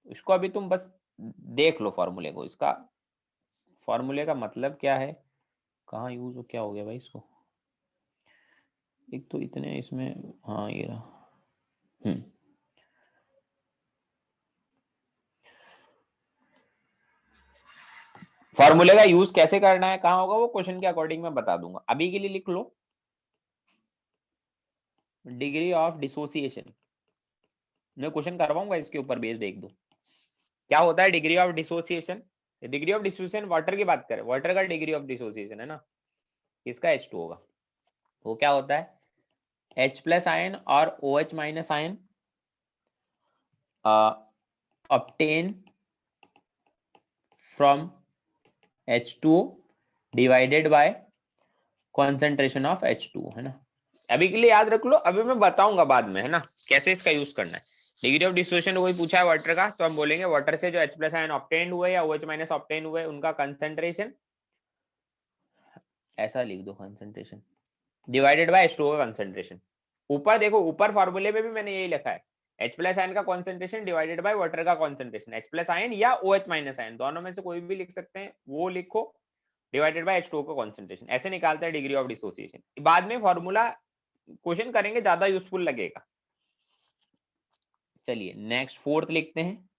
इसको अभी तुम बस देख लो फॉर्मूले को, इसका फॉर्मूले का मतलब क्या है, कहाँ यूज, क्या हो गया भाई इसको, एक तो इतने इसमें, हाँ ये रहा। फॉर्मूले का यूज कैसे करना है, कहाँ होगा, वो क्वेश्चन के अकॉर्डिंग मैं बता दूंगा। अभी के लिए लिख लो डिग्री ऑफ डिसोसिएशन, मैं क्वेश्चन करवाऊंगा इसके ऊपर, बेस देख दो क्या होता है degree of dissociation. Degree of dissociation water की बात करें, वाटर का डिग्री ऑफ डिसोसिएशन है ना, इसका H2 होगा। वो क्या होता है, H प्लस आयन और OH minus ion obtain from H2O divided by concentration of H2O, है ना। अभी के लिए याद रख लो, अभी मैं बताऊंगा बाद में, है ना, कैसे इसका यूज करना है। डिग्री ऑफ डिसोसिएशन कोई पूछा है वाटर का, तो हम बोलेंगे वाटर से जो H प्लस आयन ऑब्टेन हुए या OH माइनस ऑब्टेन हुए, उनका कंसेंट्रेशन, ऐसा लिख दो, कंसेंट्रेशन डिवाइडेड बाय H2O का कंसेंट्रेशन। ऊपर देखो, ऊपर फॉर्मूले में भी मैंने यही लिखा है, H प्लस आयन का कॉन्सेंट्रेशन डिवाइडेड बाय वाटर का कॉन्सेंट्रेशन। H प्लस आयन या OH माइनस आयन, दोनों में से कोई भी लिख सकते हैं, वो लिखो, डिवाइडेड बाय H2O का कॉन्सेंट्रेशन। ऐसे निकालते हैं डिग्री ऑफ डिसोसिएशन। बाद में फॉर्मूला क्वेश्चन करेंगे, ज्यादा यूजफुल लगेगा। चलिए नेक्स्ट फोर्थ लिखते हैं,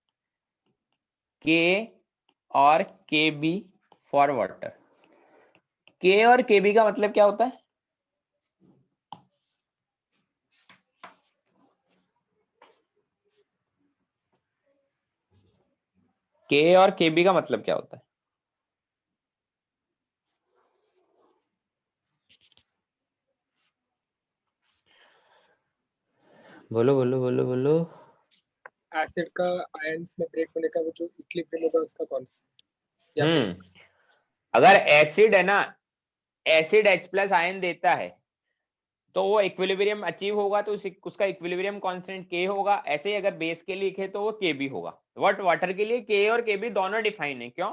K और KB फॉर वाटर। K और KB का मतलब क्या होता है, K और KB का मतलब क्या होता है, बोलो बोलो बोलो बोलो। एसिड का आयंस में ब्रेक होने का वो जो इक्विलिब्रियम होगा उसका कांस्टेंट, या फिर अगर एसिड है ना, एसिड H प्लस आयन देता है तो वो इक्विलिब्रियम अचीव होगा, तो उसका इक्विलिब्रियम कांस्टेंट K होगा। ऐसे ही अगर बेस के लिए लिखे तो वो KB होगा। वट वाटर के लिए K और KB दोनों डिफाइन है, क्यों,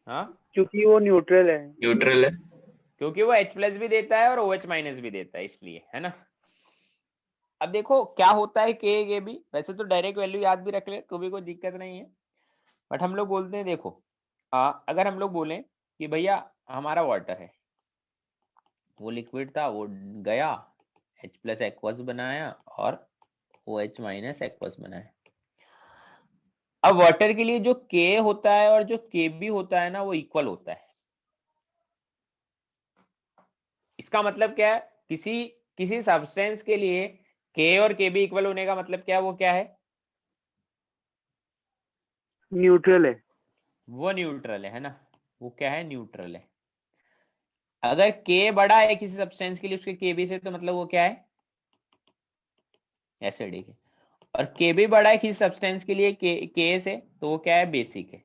हाँ, क्योंकि वो न्यूट्रल है। न्यूट्रल है। क्योंकि वो H प्लस भी देता है और OH माइनस भी देता है, इसलिए, है ना। अब देखो क्या होता है K KB, वैसे तो डायरेक्ट वैल्यू याद भी रख ले तो भी कोई दिक्कत नहीं है, बट हम लोग बोलते हैं, देखो अगर हम लोग बोलें कि भैया हमारा वाटर है, वो लिक्विड था, वो गया H प्लस एक्वस बनाया और OH माइनस एक्वस बनाया। अब वाटर के लिए जो K होता है और जो KB होता है ना, वो इक्वल होता है। इसका मतलब क्या है, किसी सब्सटेंस के लिए K और KB इक्वल होने का मतलब क्या है, वो क्या है, न्यूट्रल है। वो न्यूट्रल है ना, वो क्या है, न्यूट्रल है। अगर K बड़ा है किसी सब्सटेंस के लिए उसके KB से, तो मतलब वो क्या है, एसिडिक है। और KB बड़ा है किसी सब्सटेंस के लिए K से, तो वो क्या है, बेसिक है।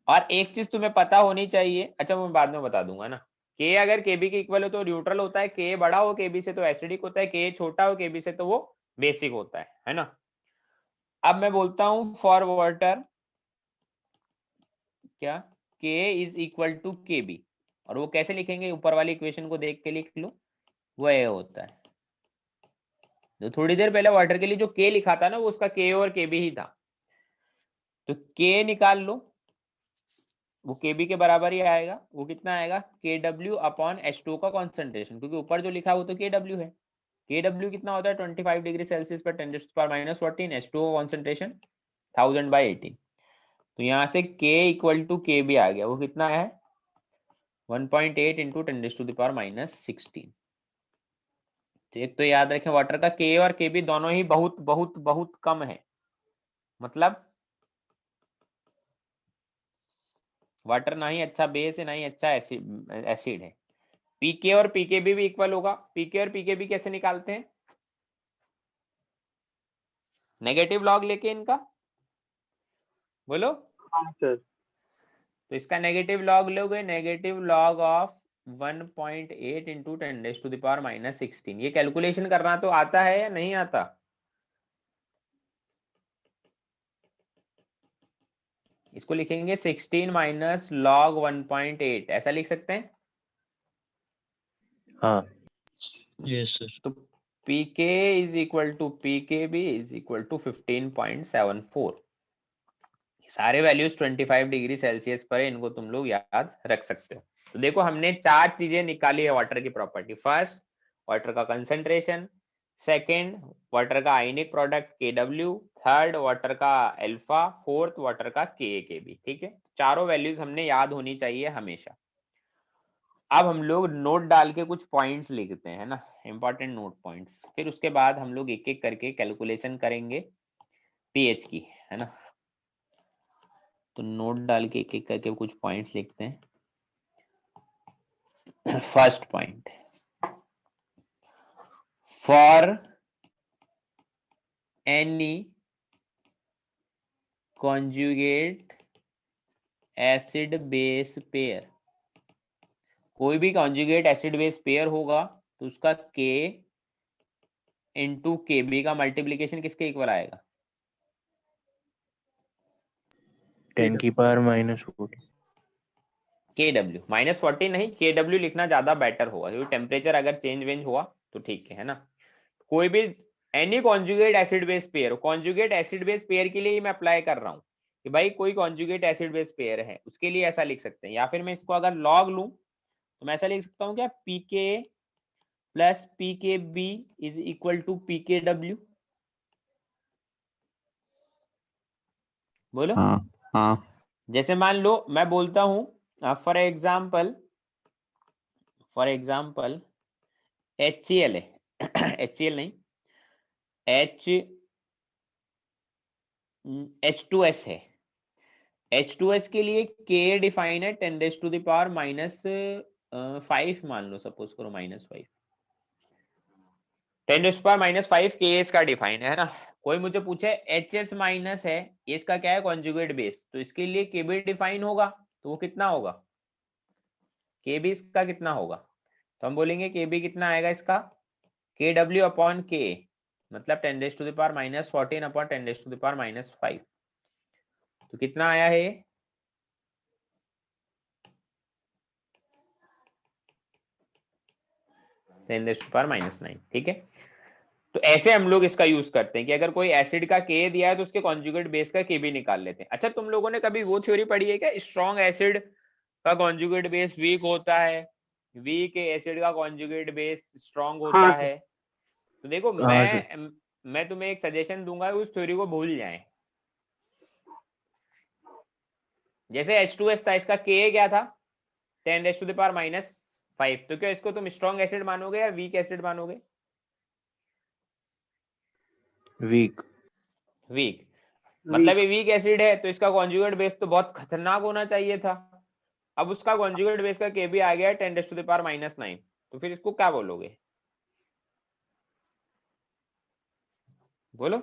और एक चीज तुम्हें पता होनी चाहिए, अच्छा मैं बाद में बता दूंगा ना, K अगर KB के इक्वल हो तो न्यूट्रल होता है, K बड़ा हो KB से तो एसिडिक होता है, K छोटा हो KB से तो वो बेसिक होता है ना। अब मैं बोलता हूं फॉर वाटर, क्या, K is equal to KB, और वो कैसे लिखेंगे, ऊपर वाली इक्वेशन को देख के लिख लो, वो ये होता है। तो थोड़ी देर पहले वाटर के लिए जो K लिखा था ना, वो उसका K और KB ही था, तो K निकाल लो, वो KB के बराबर ही आएगा। वो कितना आएगा, KW अपॉन H2O का कॉन्सेंट्रेशन, क्योंकि ऊपर जो लिखा है वो तो KW है। KW कितना होता है, 25 डिग्री सेल्सियस पर 10⁻⁻14। H2O concentration 1000/18। तो यहाँ से K इक्वल टू KB आ गया, वो कितना है, 1.8 इंटू 10⁻⁻16। तो एक तो याद रखें, वाटर का K और KB दोनों ही बहुत बहुत बहुत कम है, मतलब वाटर ना ही अच्छा बेस है ना ही अच्छा एसिड है। पीके और पीकेबी भी इक्वल होगा। पीके और पीकेबी कैसे निकालते हैं, नेगेटिव लॉग लेके इनका, बोलो। हाँ सर। तो इसका नेगेटिव लॉग लोगे, नेगेटिव लॉग ऑफ 1.8 इंटू 10⁻⁻16। ये कैलकुलेशन करना तो आता है या नहीं आता? इसको लिखेंगे 16 माइनस log 1.8, ऐसा लिख सकते हैं। हाँ यस सर। तो pk is equal to pkb is equal to 15.74। सारे वैल्यूज 25 डिग्री सेल्सियस पर है, इनको तुम लोग याद रख सकते हो। तो देखो हमने 4 चीजें निकाली है वाटर की प्रॉपर्टी। फर्स्ट, वाटर का कंसंट्रेशन। सेकंड, वाटर का ionic product Kw। Third, water का अल्फा। फोर्थ, वाटर का Ka-Kb। ठीक है, चारों वैल्यूज हमने याद होनी चाहिए हमेशा। अब हम लोग नोट डाल के कुछ पॉइंट्स लिखते हैं ना, इंपॉर्टेंट नोट पॉइंट्स। फिर उसके बाद हम लोग एक एक करके कैलकुलेशन करेंगे पीएच की, है ना। तो नोट डाल के एक एक करके कुछ पॉइंट्स लिखते हैं। First point, for any conjugate acid base pair, कोई भी कॉन्जुगेट एसिड बेस पेयर होगा तो उसका K इंटू KB का मल्टीप्लीकेशन किसके इक्वल आएगा? 10⁻⁻14। KW -14 नहीं, KW लिखना ज्यादा बेटर होगा, क्योंकि टेम्परेचर अगर चेंज वेंज हुआ तो ठीक है ना। कोई भी any conjugate acid base pair, conjugate acid base pair के लिए ही मैं अप्लाई कर रहा हूँ कि भाई कोई कॉन्जुगेट एसिड बेस पेयर है, उसके लिए ऐसा लिख सकते हैं। या फिर मैं इसको अगर लॉग लूं तो मैं ऐसा लिख सकता हूँ क्या, PK plus PKB is equal to PKW। बोलो। हाँ जैसे मान लो मैं बोलता हूं फॉर एग्जाम्पल HCl है HCl नहीं, H2S है। H2S के लिए K डिफाइन है 10⁻⁻5 मान लो, सपोज करो -5, 10⁻⁻5 K का डिफाइन है ना। कोई मुझे पूछे HS माइनस है, इसका क्या है, कॉन्जुगेट बेस, तो इसके लिए KB डिफाइन होगा, तो वो कितना होगा, KB इसका कितना होगा, तो हम बोलेंगे KB कितना आएगा इसका, KW अपॉन K, मतलब 10⁻⁻14 अपॉन 10⁻⁻5। तो कितना आया है, 10⁻⁻9। ठीक है, तो ऐसे हम लोग इसका यूज करते हैं कि अगर कोई एसिड का K दिया है तो उसके कॉन्जुगेट बेस का KB निकाल लेते हैं। अच्छा, तुम लोगों ने कभी वो थ्योरी पढ़ी है क्या, स्ट्रॉन्ग एसिड का कॉन्जुगेट बेस वीक होता है, वीक एसिड का कॉन्जुगेट बेस स्ट्रॉन्ग होता हाँ है? तो देखो हाँ सर। मैं तुम्हें एक सजेशन दूंगा, उस थ्योरी को भूल जाएं। जैसे H2S था, इसका Ka क्या था, 10⁻⁻5, तो क्या इसको तुम स्ट्रॉन्ग एसिड मानोगे या वीक एसिड मानोगे? वीक। वीक, मतलब ये वीक एसिड है तो इसका कॉन्जुगेट बेस तो बहुत खतरनाक होना चाहिए था। अब उसका कॉन्जुगेट बेस का Kb आ गया 10⁻⁹, तो फिर इसको क्या बोलोगे, बोलो।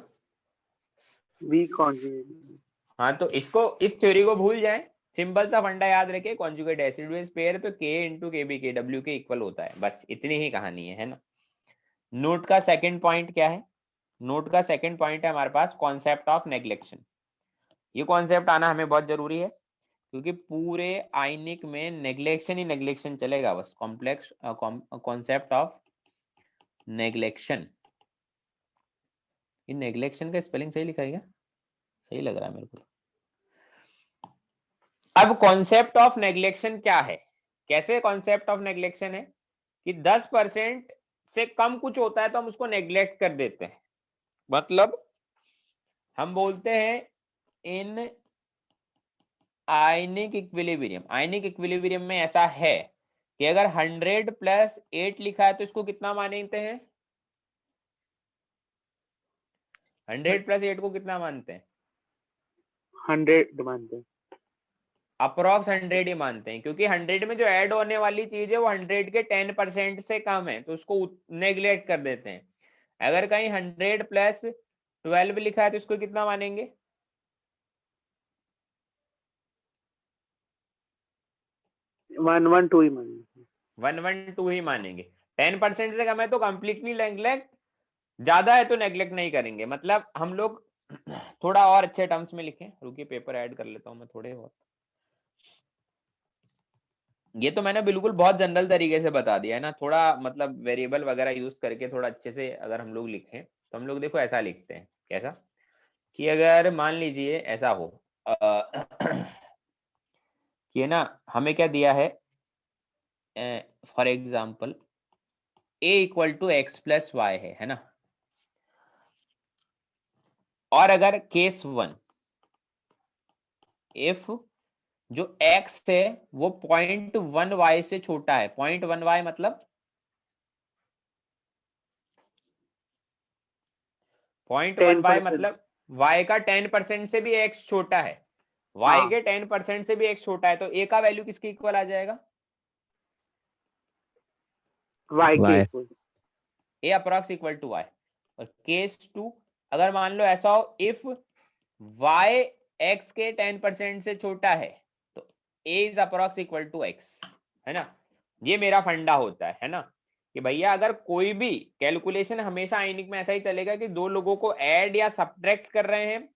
Weak conjugate. हाँ, तो इसको, इस थ्योरी को भूल जाएं, सिंपल सा फंडा याद रखे, कॉन्जुगेट एसिड बेस पेयर तो K इंटू KB KW के इक्वल होता है, बस इतनी ही कहानी है ना। नोट का सेकंड पॉइंट क्या है, नोट का सेकंड पॉइंट है हमारे पास कॉन्सेप्ट ऑफ नेग्लेक्शन। ये कॉन्सेप्ट आना हमें बहुत जरूरी है, क्योंकि पूरे आयनिक में नेग्लेक्शन ही नेग्लेक्शन चलेगा, बस कॉम्प्लेक्स कॉन्सेप्ट ऑफ नेग्लेक्शन। ये नेग्लेक्शन का स्पेलिंग सही लिखा है क्या, सही लग रहा है मेरे को। अब कॉन्सेप्ट ऑफ नेग्लेक्शन क्या है, कैसे कॉन्सेप्ट ऑफ नेग्लेक्शन है कि 10% से कम कुछ होता है तो हम उसको नेग्लेक्ट कर देते हैं। मतलब हम बोलते हैं इन आयनिक इक्विलिब्रियम, आयनिक इक्विलिब्रियम में ऐसा है कि अगर 100 + 8 लिखा है तो इसको कितना मानते हैं, 100 + 8 को कितना मानते हैं, 100 मानते हैं। अप्रोक्स 100 ही मानते हैं, क्योंकि 100 में जो ऐड होने वाली चीज है वो 100 के 10% से कम है, तो उसको नेग्लेक्ट कर देते हैं। अगर कहीं 100 + 12 लिखा है तो इसको कितना मानेंगे, 112 ही मानेंगे। 112 ही मानेंगे। 10% से कम है तो कंप्लीटली नेग्लेक्ट, ज्यादा है तो नेग्लेक्ट नहीं करेंगे। मतलब हम लोग थोड़ा और अच्छे टर्म्स में लिखें, रुकिए पेपर ऐड कर लेता हूं मैं थोड़े बहुत। ये तो मैंने बिल्कुल बहुत जनरल तरीके से बता दिया है ना, थोड़ा मतलब वेरिएबल वगैरह यूज करके थोड़ा अच्छे से अगर हम लोग लिखें तो हम लोग देखो ऐसा लिखते हैं, कैसा कि अगर मान लीजिए ऐसा हो कि ना हमें क्या दिया है, for example a equal to x plus y है ना, और अगर केस 1 इफ जो x है वो 0.1 y से छोटा है, 0.1 y मतलब 0.1 y 10%। मतलब y का 10% से भी x छोटा है, y हाँ। के 10% से भी x छोटा है, तो a का वैल्यू किसके इक्वल आ जाएगा, y के Y. इक्वल। a approx equal to y। और केस 2 अगर मान लो ऐसा हो इफ y x के 10% से छोटा है तो a is approx equal to x, है ना। ये मेरा फंडा होता है ना, कि भैया अगर कोई भी कैलकुलेशन हमेशा आइनिक में ऐसा ही चलेगा कि दो लोगों को ऐड या सब्ट्रैक्ट कर रहे हैं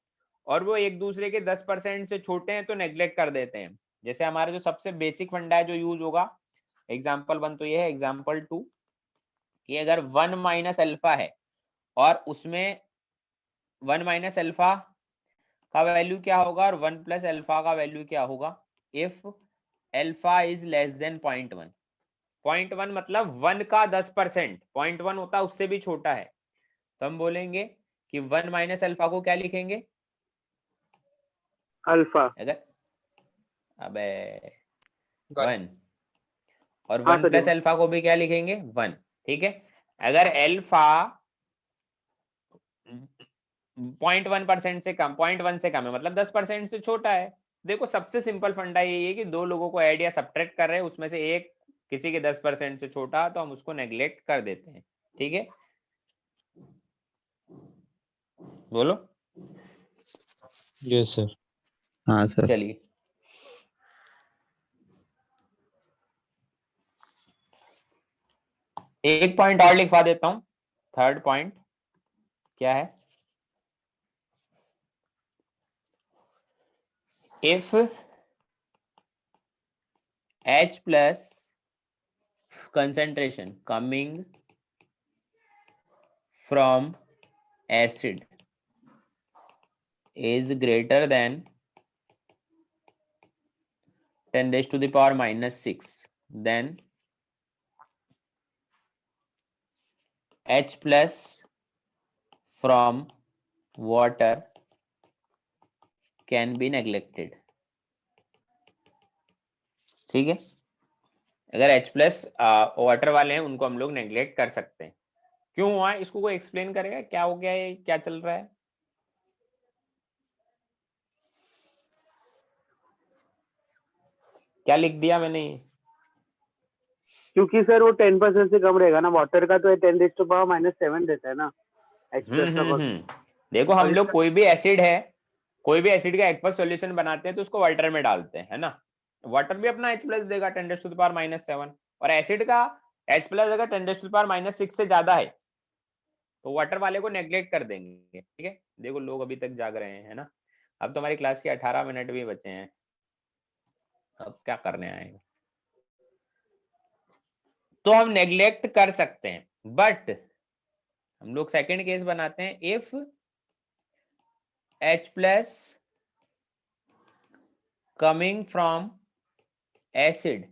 और वो एक दूसरे के 10% से छोटे हैं तो नेग्लेक्ट कर देते हैं। जैसे हमारा जो सबसे बेसिक फंडा है जो यूज होगा, एग्जाम्पल 1 तो ये है, एग्जाम्पल 2 कि अगर 1 माइनस अल्फा है और उसमें 1 माइनस अल्फा का वैल्यू क्या होगा और 1 प्लस अल्फा का वैल्यू क्या होगा, if alpha is less than 0.1, 0.1 मतलब 1 का 10%, 0.1 होता है उससे भी छोटा है, तो हम बोलेंगे कि 1 माइनस अल्फा को क्या लिखेंगे, अल्फा। अगर अबे वन। 1, और हाँ 1 सर प्लस देखो। अल्फा को भी क्या लिखेंगे 1, ठीक है। अगर अल्फा 0.1% से कम, 0.1 से कम है मतलब 10% से छोटा है, देखो सबसे सिंपल फंडा यही है कि दो लोगों को ऐड या सब्ट्रैक्ट कर रहे हैं, उसमें से एक किसी के 10% से छोटा तो हम उसको नेग्लेक्ट कर देते हैं, ठीक है। बोलो। Yes sir. हाँ सर। चलिए एक पॉइंट और लिखवा देता हूं, थर्ड पॉइंट क्या है, if H plus concentration coming from acid is greater than 10 raised to the power minus 6, then H plus from water can be neglected, ठीक है। अगर H प्लस वाटर वाले हैं उनको हम लोग नेग्लेक्ट कर सकते हैं। क्यों हुआ है इसको कोई एक्सप्लेन करेगा, क्या हो गया है, क्या चल रहा है। क्या लिख दिया मैंने ये, क्योंकि सर वो 10% से कम रहेगा ना, वाटर का तो 10⁻⁻7 रहता है ना H प्लस का देखो हम और लोग कोई भी एसिड है, कोई भी एसिड का एक्वस सॉल्यूशन बनाते हैं तो उसको वाटर में डालते हैं, है ना। वाटर भी अपना H प्लस देगा 10⁻⁻7, और एसिड का H प्लस अगर 10⁻⁻6 से ज्यादा है तो वाटर वाले को नेग्लेक्ट कर देंगे, ठीक है। देखो लोग अभी तक जाग रहे हैं, है ना। अब तो हमारी क्लास के 18 मिनट भी बचे हैं, अब क्या करने आएंगे, तो हम नेग्लेक्ट कर सकते हैं। बट हम लोग सेकंड केस बनाते हैं, if H plus coming from acid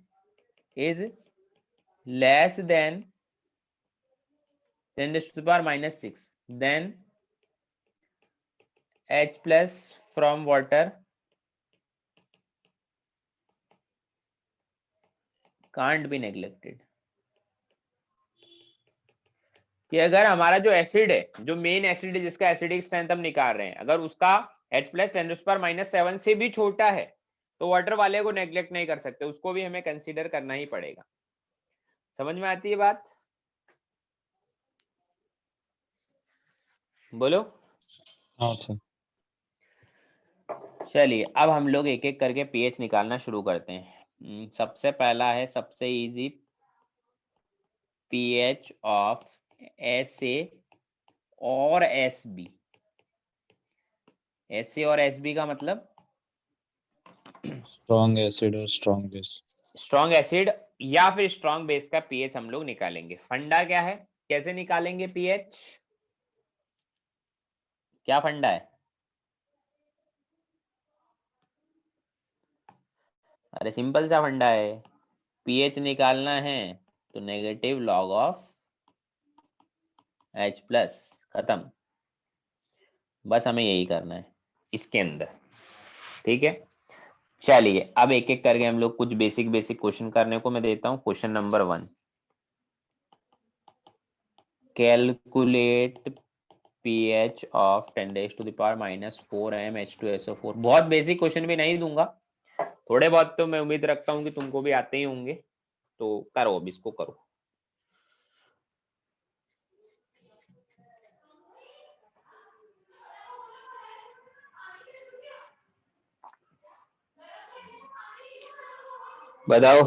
is less than 10⁻⁻6, then H plus from water can't be neglected। कि अगर हमारा जो एसिड है, जो मेन एसिड है जिसका एसिडिक स्ट्रेंथ हम निकाल रहे हैं, अगर उसका H प्लस 10⁻⁻7 से भी छोटा है तो वाटर वाले को नेग्लेक्ट नहीं कर सकते, उसको भी हमें कंसीडर करना ही पड़ेगा। समझ में आती है बात, बोलो। हाँ सर। चलिए अब हम लोग एक एक करके पीएच निकालना शुरू करते हैं। सबसे पहला है सबसे इजी pH of SA और SB। SA और SB का मतलब स्ट्रॉन्ग एसिड और स्ट्रॉन्ग बेस। स्ट्रॉन्ग एसिड या फिर स्ट्रॉन्ग बेस का पीएच हम लोग निकालेंगे। फंडा क्या है, कैसे निकालेंगे पीएच, क्या फंडा है? अरे सिंपल सा फंडा है, पीएच निकालना है तो negative log of H plus, खत्म। बस हमें यही करना है इसके अंदर, ठीक है। चलिए अब एक एक करके हम लोग कुछ बेसिक क्वेश्चन करने को मैं देता हूँ। Question number 1, calculate pH of 10⁻⁻⁴ H2SO4। बहुत बेसिक क्वेश्चन भी नहीं दूंगा, थोड़े बहुत तो मैं उम्मीद रखता हूँ कि तुमको भी आते ही होंगे, तो करो अब इसको करो। बताओ।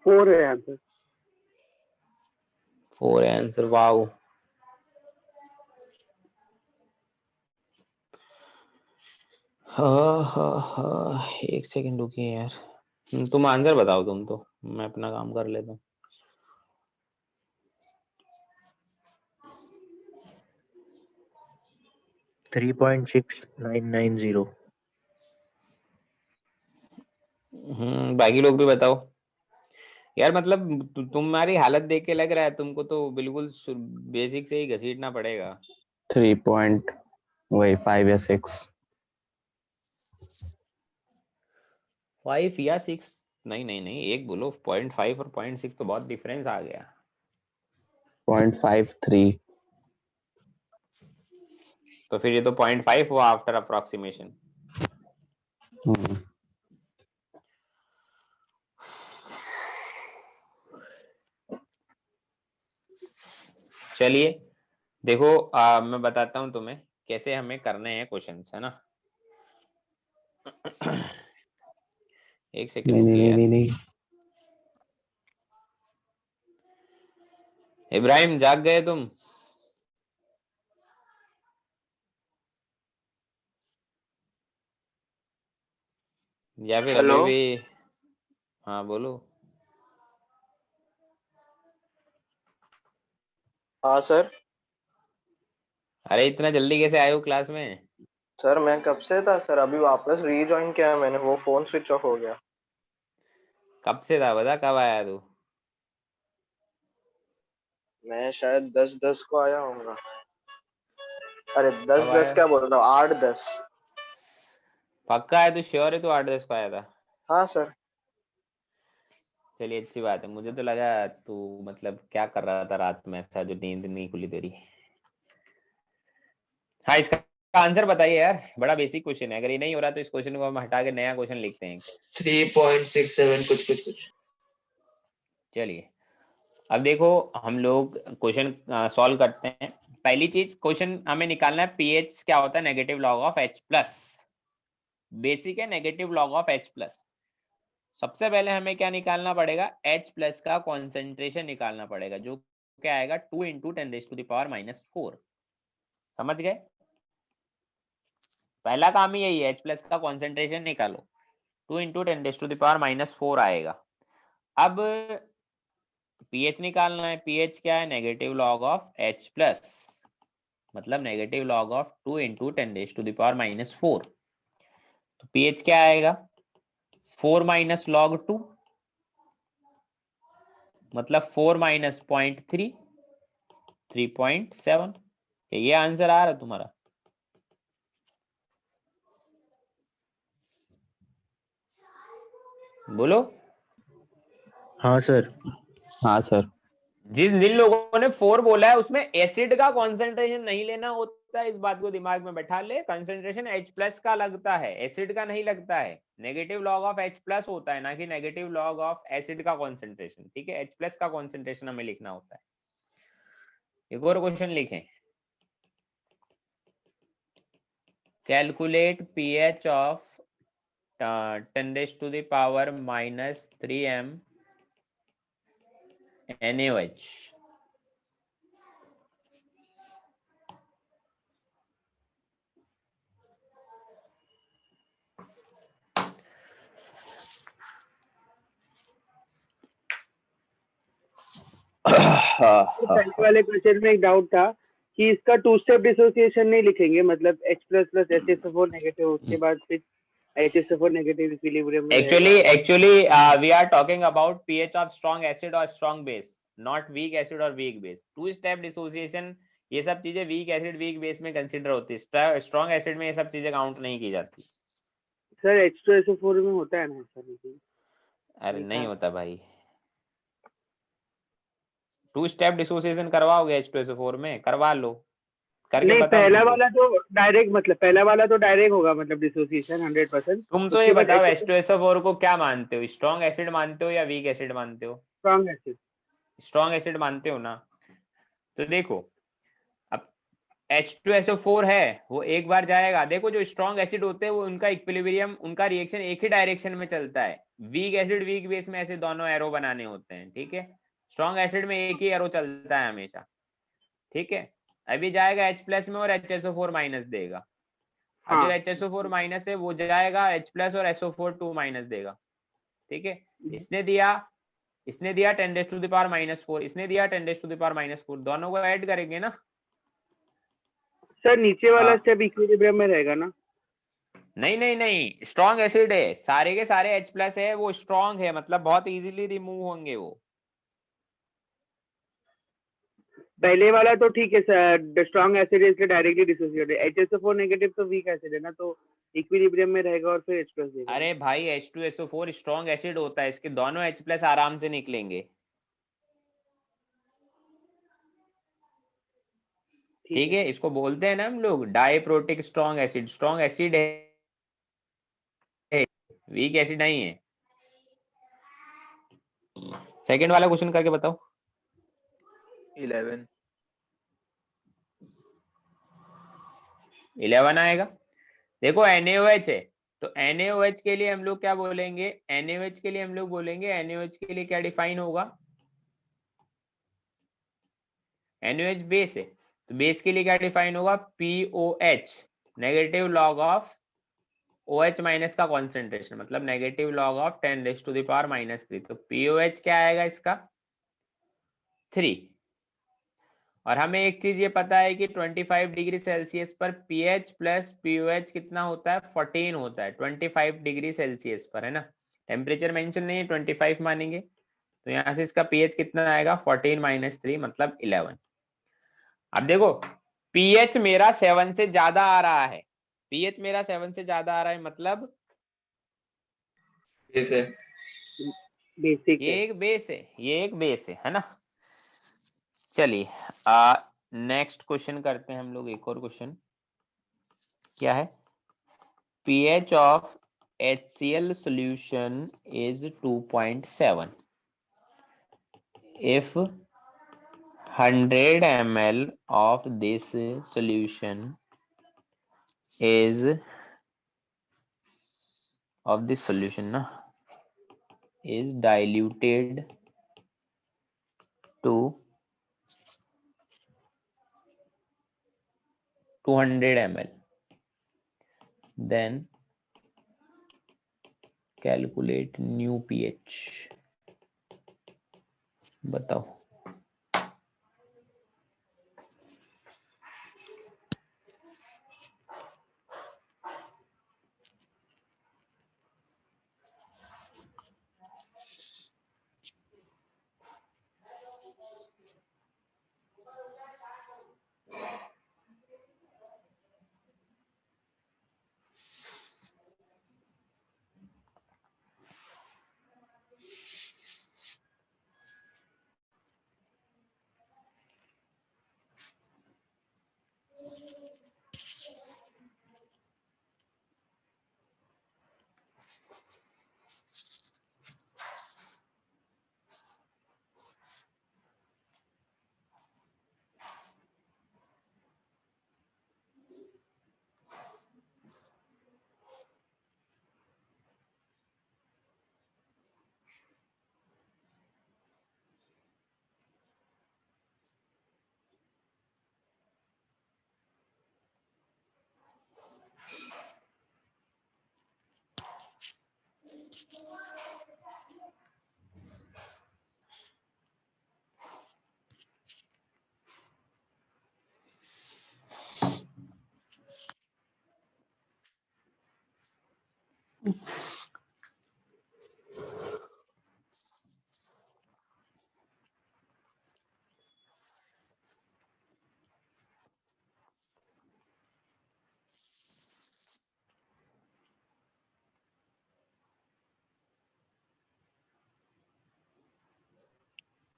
फोर है आंसर। 4 answer, wow. हाँ, एक सेकंड रुकिए यार, तुम आंसर बताओ, तुम तो, मैं अपना काम कर लेता हूँ। 3.6990। बाकी लोग भी बताओ यार, मतलब तुम्हारी हालत देख के लग रहा है तुमको तो बिल्कुल बेसिक से ही घसीटना पड़ेगा। 3.5 या 6। 5 या 6? नहीं नहीं नहीं, एक बोलो। 0.5 और 0.6 तो बहुत डिफरेंस आ गया। 0.53। तो फिर ये तो 0.5 हुआ आफ्टर अप्रोक्सीमेशन। चलिए देखो, मैं बताता हूँ तुम्हें कैसे हमें करने हैं क्वेश्चंस, है ना। एक सेकंड रुकिए यार। नहीं। इब्राहिम जाग गए तुम? या फिर अभी हेलो। भी? हाँ बोलो। हाँ सर। अरे इतना जल्दी कैसे आए हो क्लास में? सर मैं कब से था सर, अभी वापस रीजॉइन किया है मैंने, वो फोन स्विच ऑफ हो गया। कब से था बता, कब आया तू? मैं शायद 10:10 को आया होऊंगा। अरे दस कब दस आया? क्या बोल रहा हूँ, 8:10। पक्का है तू, श्योर है तू 8-10 को आया था? हाँ सर। चलिए अच्छी बात है, मुझे तो लगा तू मतलब क्या कर रहा था रात में ऐसा जो नींद नहीं खुली तेरी। हाँ, इसका आंसर बताइए यार, बड़ा बेसिक क्वेश्चन है। अगर ये नहीं हो रहा तो इस क्वेश्चन को हम हटा के नया क्वेश्चन लिखते हैं। 3.67 कुछ। चलिए अब देखो, हम लोग क्वेश्चन सॉल्व करते हैं। पहली चीज, क्वेश्चन हमें निकालना है पीएच क्या होता है, negative log of H plus. Basic है, negative log of H plus. सबसे पहले हमें क्या निकालना पड़ेगा, H प्लस का कॉन्सेंट्रेशन निकालना पड़ेगा, जो क्या आएगा 2 × 10⁻⁻⁴। समझ गए? पहला काम ही यही है, H प्लस का कॉन्सेंट्रेशन निकालो, 2 × 10⁻⁻⁴ आएगा। अब पीएच निकालना है, पीएच क्या है, negative log of H plus, मतलब नेगेटिव लॉग ऑफ 2 × 10⁻⁴। तो पीएच क्या आएगा, 4 - log 2, मतलब 4 - 0.3, 3.7। ये आंसर आ रहा तुम्हारा? बोलो। हाँ सर। हाँ सर। जिन लोगों ने 4 बोला है उसमें एसिड का कॉन्सेंट्रेशन नहीं लेना होता है, इस बात को दिमाग में बैठा ले। कंसेंट्रेशन H+ का लगता है, एसिड का नहीं लगता है। नेगेटिव लॉग ऑफ H+ होता है, ना कि नेगेटिव लॉग ऑफ एसिड का कॉन्सेंट्रेशन। ठीक है, H+ का कॉन्सेंट्रेशन हमें लिखना होता है। एक और क्वेश्चन लिखें, कैलकुलेट pH ऑफ 10⁻³ NaOH। पहले वाले क्वेश्चन में एक डाउट था कि इसका 2 स्टेप डिसोसिएशन नहीं लिखेंगे, मतलब H+ प्लस HSO4 नेगेटिव, उसके बाद फिर HSO4 नेगेटिव इक्विलिब्रियम में Actually, रहेगा। we are talking about pH of strong acid or strong base, not weak acid or weak base. 2 step dissociation, ये सब चीजें वीक एसिड वीक बेस में consider होती है, स्ट्रॉन्ग एसिड में ये सब चीजें काउंट नहीं की जाती। सर H2SO4 में होता है ना ऐसा? नहीं अरे नहीं होता भाई। 2 स्टेप डिसोसिएशन करवाओगे H2SO4 में? करवा लो, करके नहीं, बताओ पहला तुमको। वाला तो डायरेक्ट, मतलब पहला वाला तो डायरेक्ट होगा, मतलब डिसोसिएशन 100%। तुम तो उसके ये बाद बताओ H2SO4 को क्या मानते हो, स्ट्रॉन्ग एसिड मानते हो या वीक एसिड मानते हो? Strong acid. स्ट्रॉन्ग एसिड मानते हो ना? तो देखो, अब H2SO4 है, वो एक बार जाएगा। देखो, जो स्ट्रॉन्ग एसिड होते हैं वो उनका इक्विलिब्रियम, उनका रिएक्शन एक ही डायरेक्शन में चलता है। वीक एसिड वीक बेस में ऐसे दोनों एरो बनाने होते हैं। ठीक है, स्ट्रॉन्ग एसिड में एक ही एरो चलता है हमेशा। ठीक है, अभी जाएगा H+ में और HSO4- देगा। अब जो हाँ। HSO4- है वो जाएगा H+ और SO4 2- देगा। ठीक है, इसने दिया 10⁻⁻⁴, इसने दिया 10⁻⁻⁴, दोनों को ऐड करेंगे ना। सर नीचे वाला हाँ, स्टेप इक्विलिब्रियम में रहेगा ना? नहीं नहीं नहीं, स्ट्रॉन्ग एसिड है, सारे के सारे H+ है, वो स्ट्रॉन्ग है, मतलब बहुत इजीली रिमूव होंगे वो। पहले वाला तो ठीक है सर, स्ट्रॉन्ग एसिड है इसलिए डायरेक्टली डिसोसिएट है। HSO4 नेगेटिव तो वीक एसिड है ना, तो इक्विलिब्रियम में रहेगा और फिर H+ देगा। अरे भाई, H2SO4 स्ट्रॉन्ग एसिड होता है, इसके दोनों H+ आराम से निकलेंगे। ठीक है, इसको बोलते हैं ना हम लोग diprotic strong acid. Strong acid है, वीक एसिड नहीं है। सेकंड वाला क्वेश्चन करके बताओ। 11 आएगा। देखो, NaOH है, तो NaOH के लिए हम लोग क्या बोलेंगे? NaOH के लिए हम लोग बोलेंगे, NaOH के लिए क्या डिफाइन होगा? NaOH बेस है, तो बेस के लिए क्या डिफाइन होगा? POH, negative log of OH minus का कॉन्सेंट्रेशन, मतलब नेगेटिव लॉग ऑफ 10⁻³ तो POH क्या आएगा इसका? 3। और हमें एक चीज ये पता है कि 25 डिग्री सेल्सियस पर pH प्लस POH कितना होता है? 14 होता है 25 डिग्री सेल्सियस पर, है ना? टेम्परेचर मेंशन नहीं है, 25 मानेंगे, तो यहाँ से इसका pH कितना आएगा? 14 - 3 मतलब 11। अब देखो, pH मेरा 7 से ज्यादा आ रहा है, pH मेरा 7 से ज्यादा आ रहा है, मतलब बेसिक ये है। एक बेस है, ये एक बेस है ना? चलिए, नेक्स्ट क्वेश्चन करते हैं हम लोग। एक और क्वेश्चन क्या है? pH of HCl solution is 2.7 if 100 ml of this solution is is diluted to 200 ml, then calculate new pH। बताओ।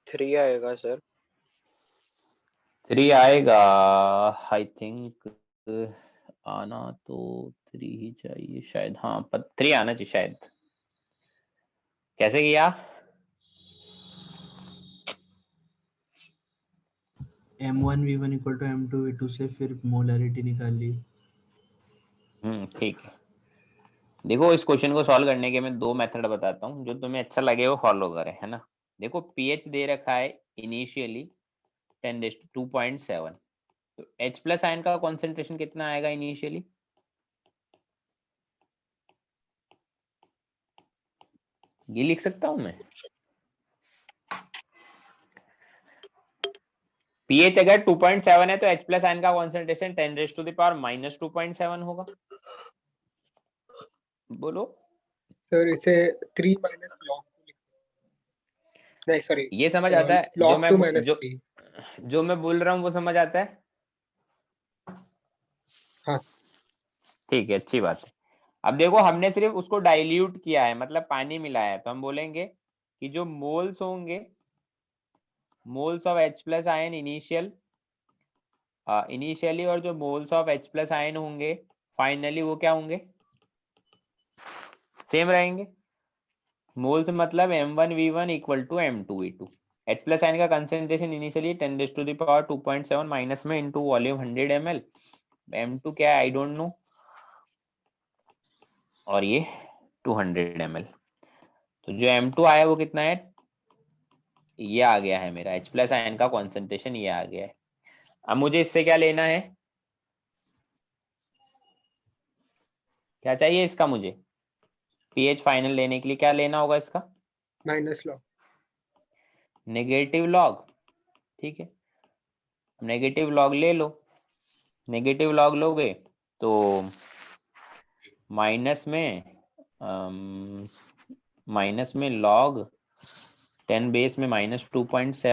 थ्री आएगा सर। 3 आएगा, आई थिंक आना तो 3 ही चाहिए शायद, हाँ पर 3 आना चाहिए शायद। कैसे किया? M1v1 इक्वल टू M2v2 से फिर मोलैरिटी निकाल ली। ठीक है। देखो इस क्वेश्चन को सॉल्व करने के मैं 2 मेथड बताता हूँ, जो तुम्हें अच्छा लगे वो फॉलो करे, है ना। देखो पीएच दे रखा है इनिशियली 10⁻².7, तो H प्लस आयन का कॉन्सेंट्रेशन कितना आएगा इनिशियली? ये लिख सकता हूं मैं, पीएच अगर 2.7 है तो H प्लस आयन का कॉन्सेंट्रेशन 10⁻⁻² होगा। बोलो सर इसे 3 माइनस लॉग 2 नहीं सॉरी ये समझ आता है? Log 2 minus 3। जो मैं बोल रहा हूँ वो समझ आता है? हाँ ठीक है, अच्छी बात है। अब देखो हमने सिर्फ उसको डाइल्यूट किया है, मतलब पानी मिलाया है, तो हम बोलेंगे कि जो मोल्स होंगे, moles of H plus ion initially और जो moles of H plus ion होंगे फाइनली, वो क्या होंगे? सेम रहेंगे। मोल्स मतलब M1v1 equal to M2v2। H plus ion का कंसेंट्रेशन इनिशियली 10⁻².7 माइनस में इनटू वॉल्यूम 100 ml। M2 क्या है आई डोंट नो, और ये 200 ml। तो जो M2 आया वो कितना है? ये आ गया है मेरा H प्लस आयन का कॉन्सेंट्रेशन, ये आ गया है। अब मुझे इससे क्या लेना है, क्या चाहिए इसका मुझे? पीएच फाइनल लेने के लिए क्या लेना होगा इसका? Minus log, negative log. ठीक है, नेगेटिव लॉग ले लो। नेगेटिव लॉग लोगे तो माइनस में लॉग 10 बेस में -2.7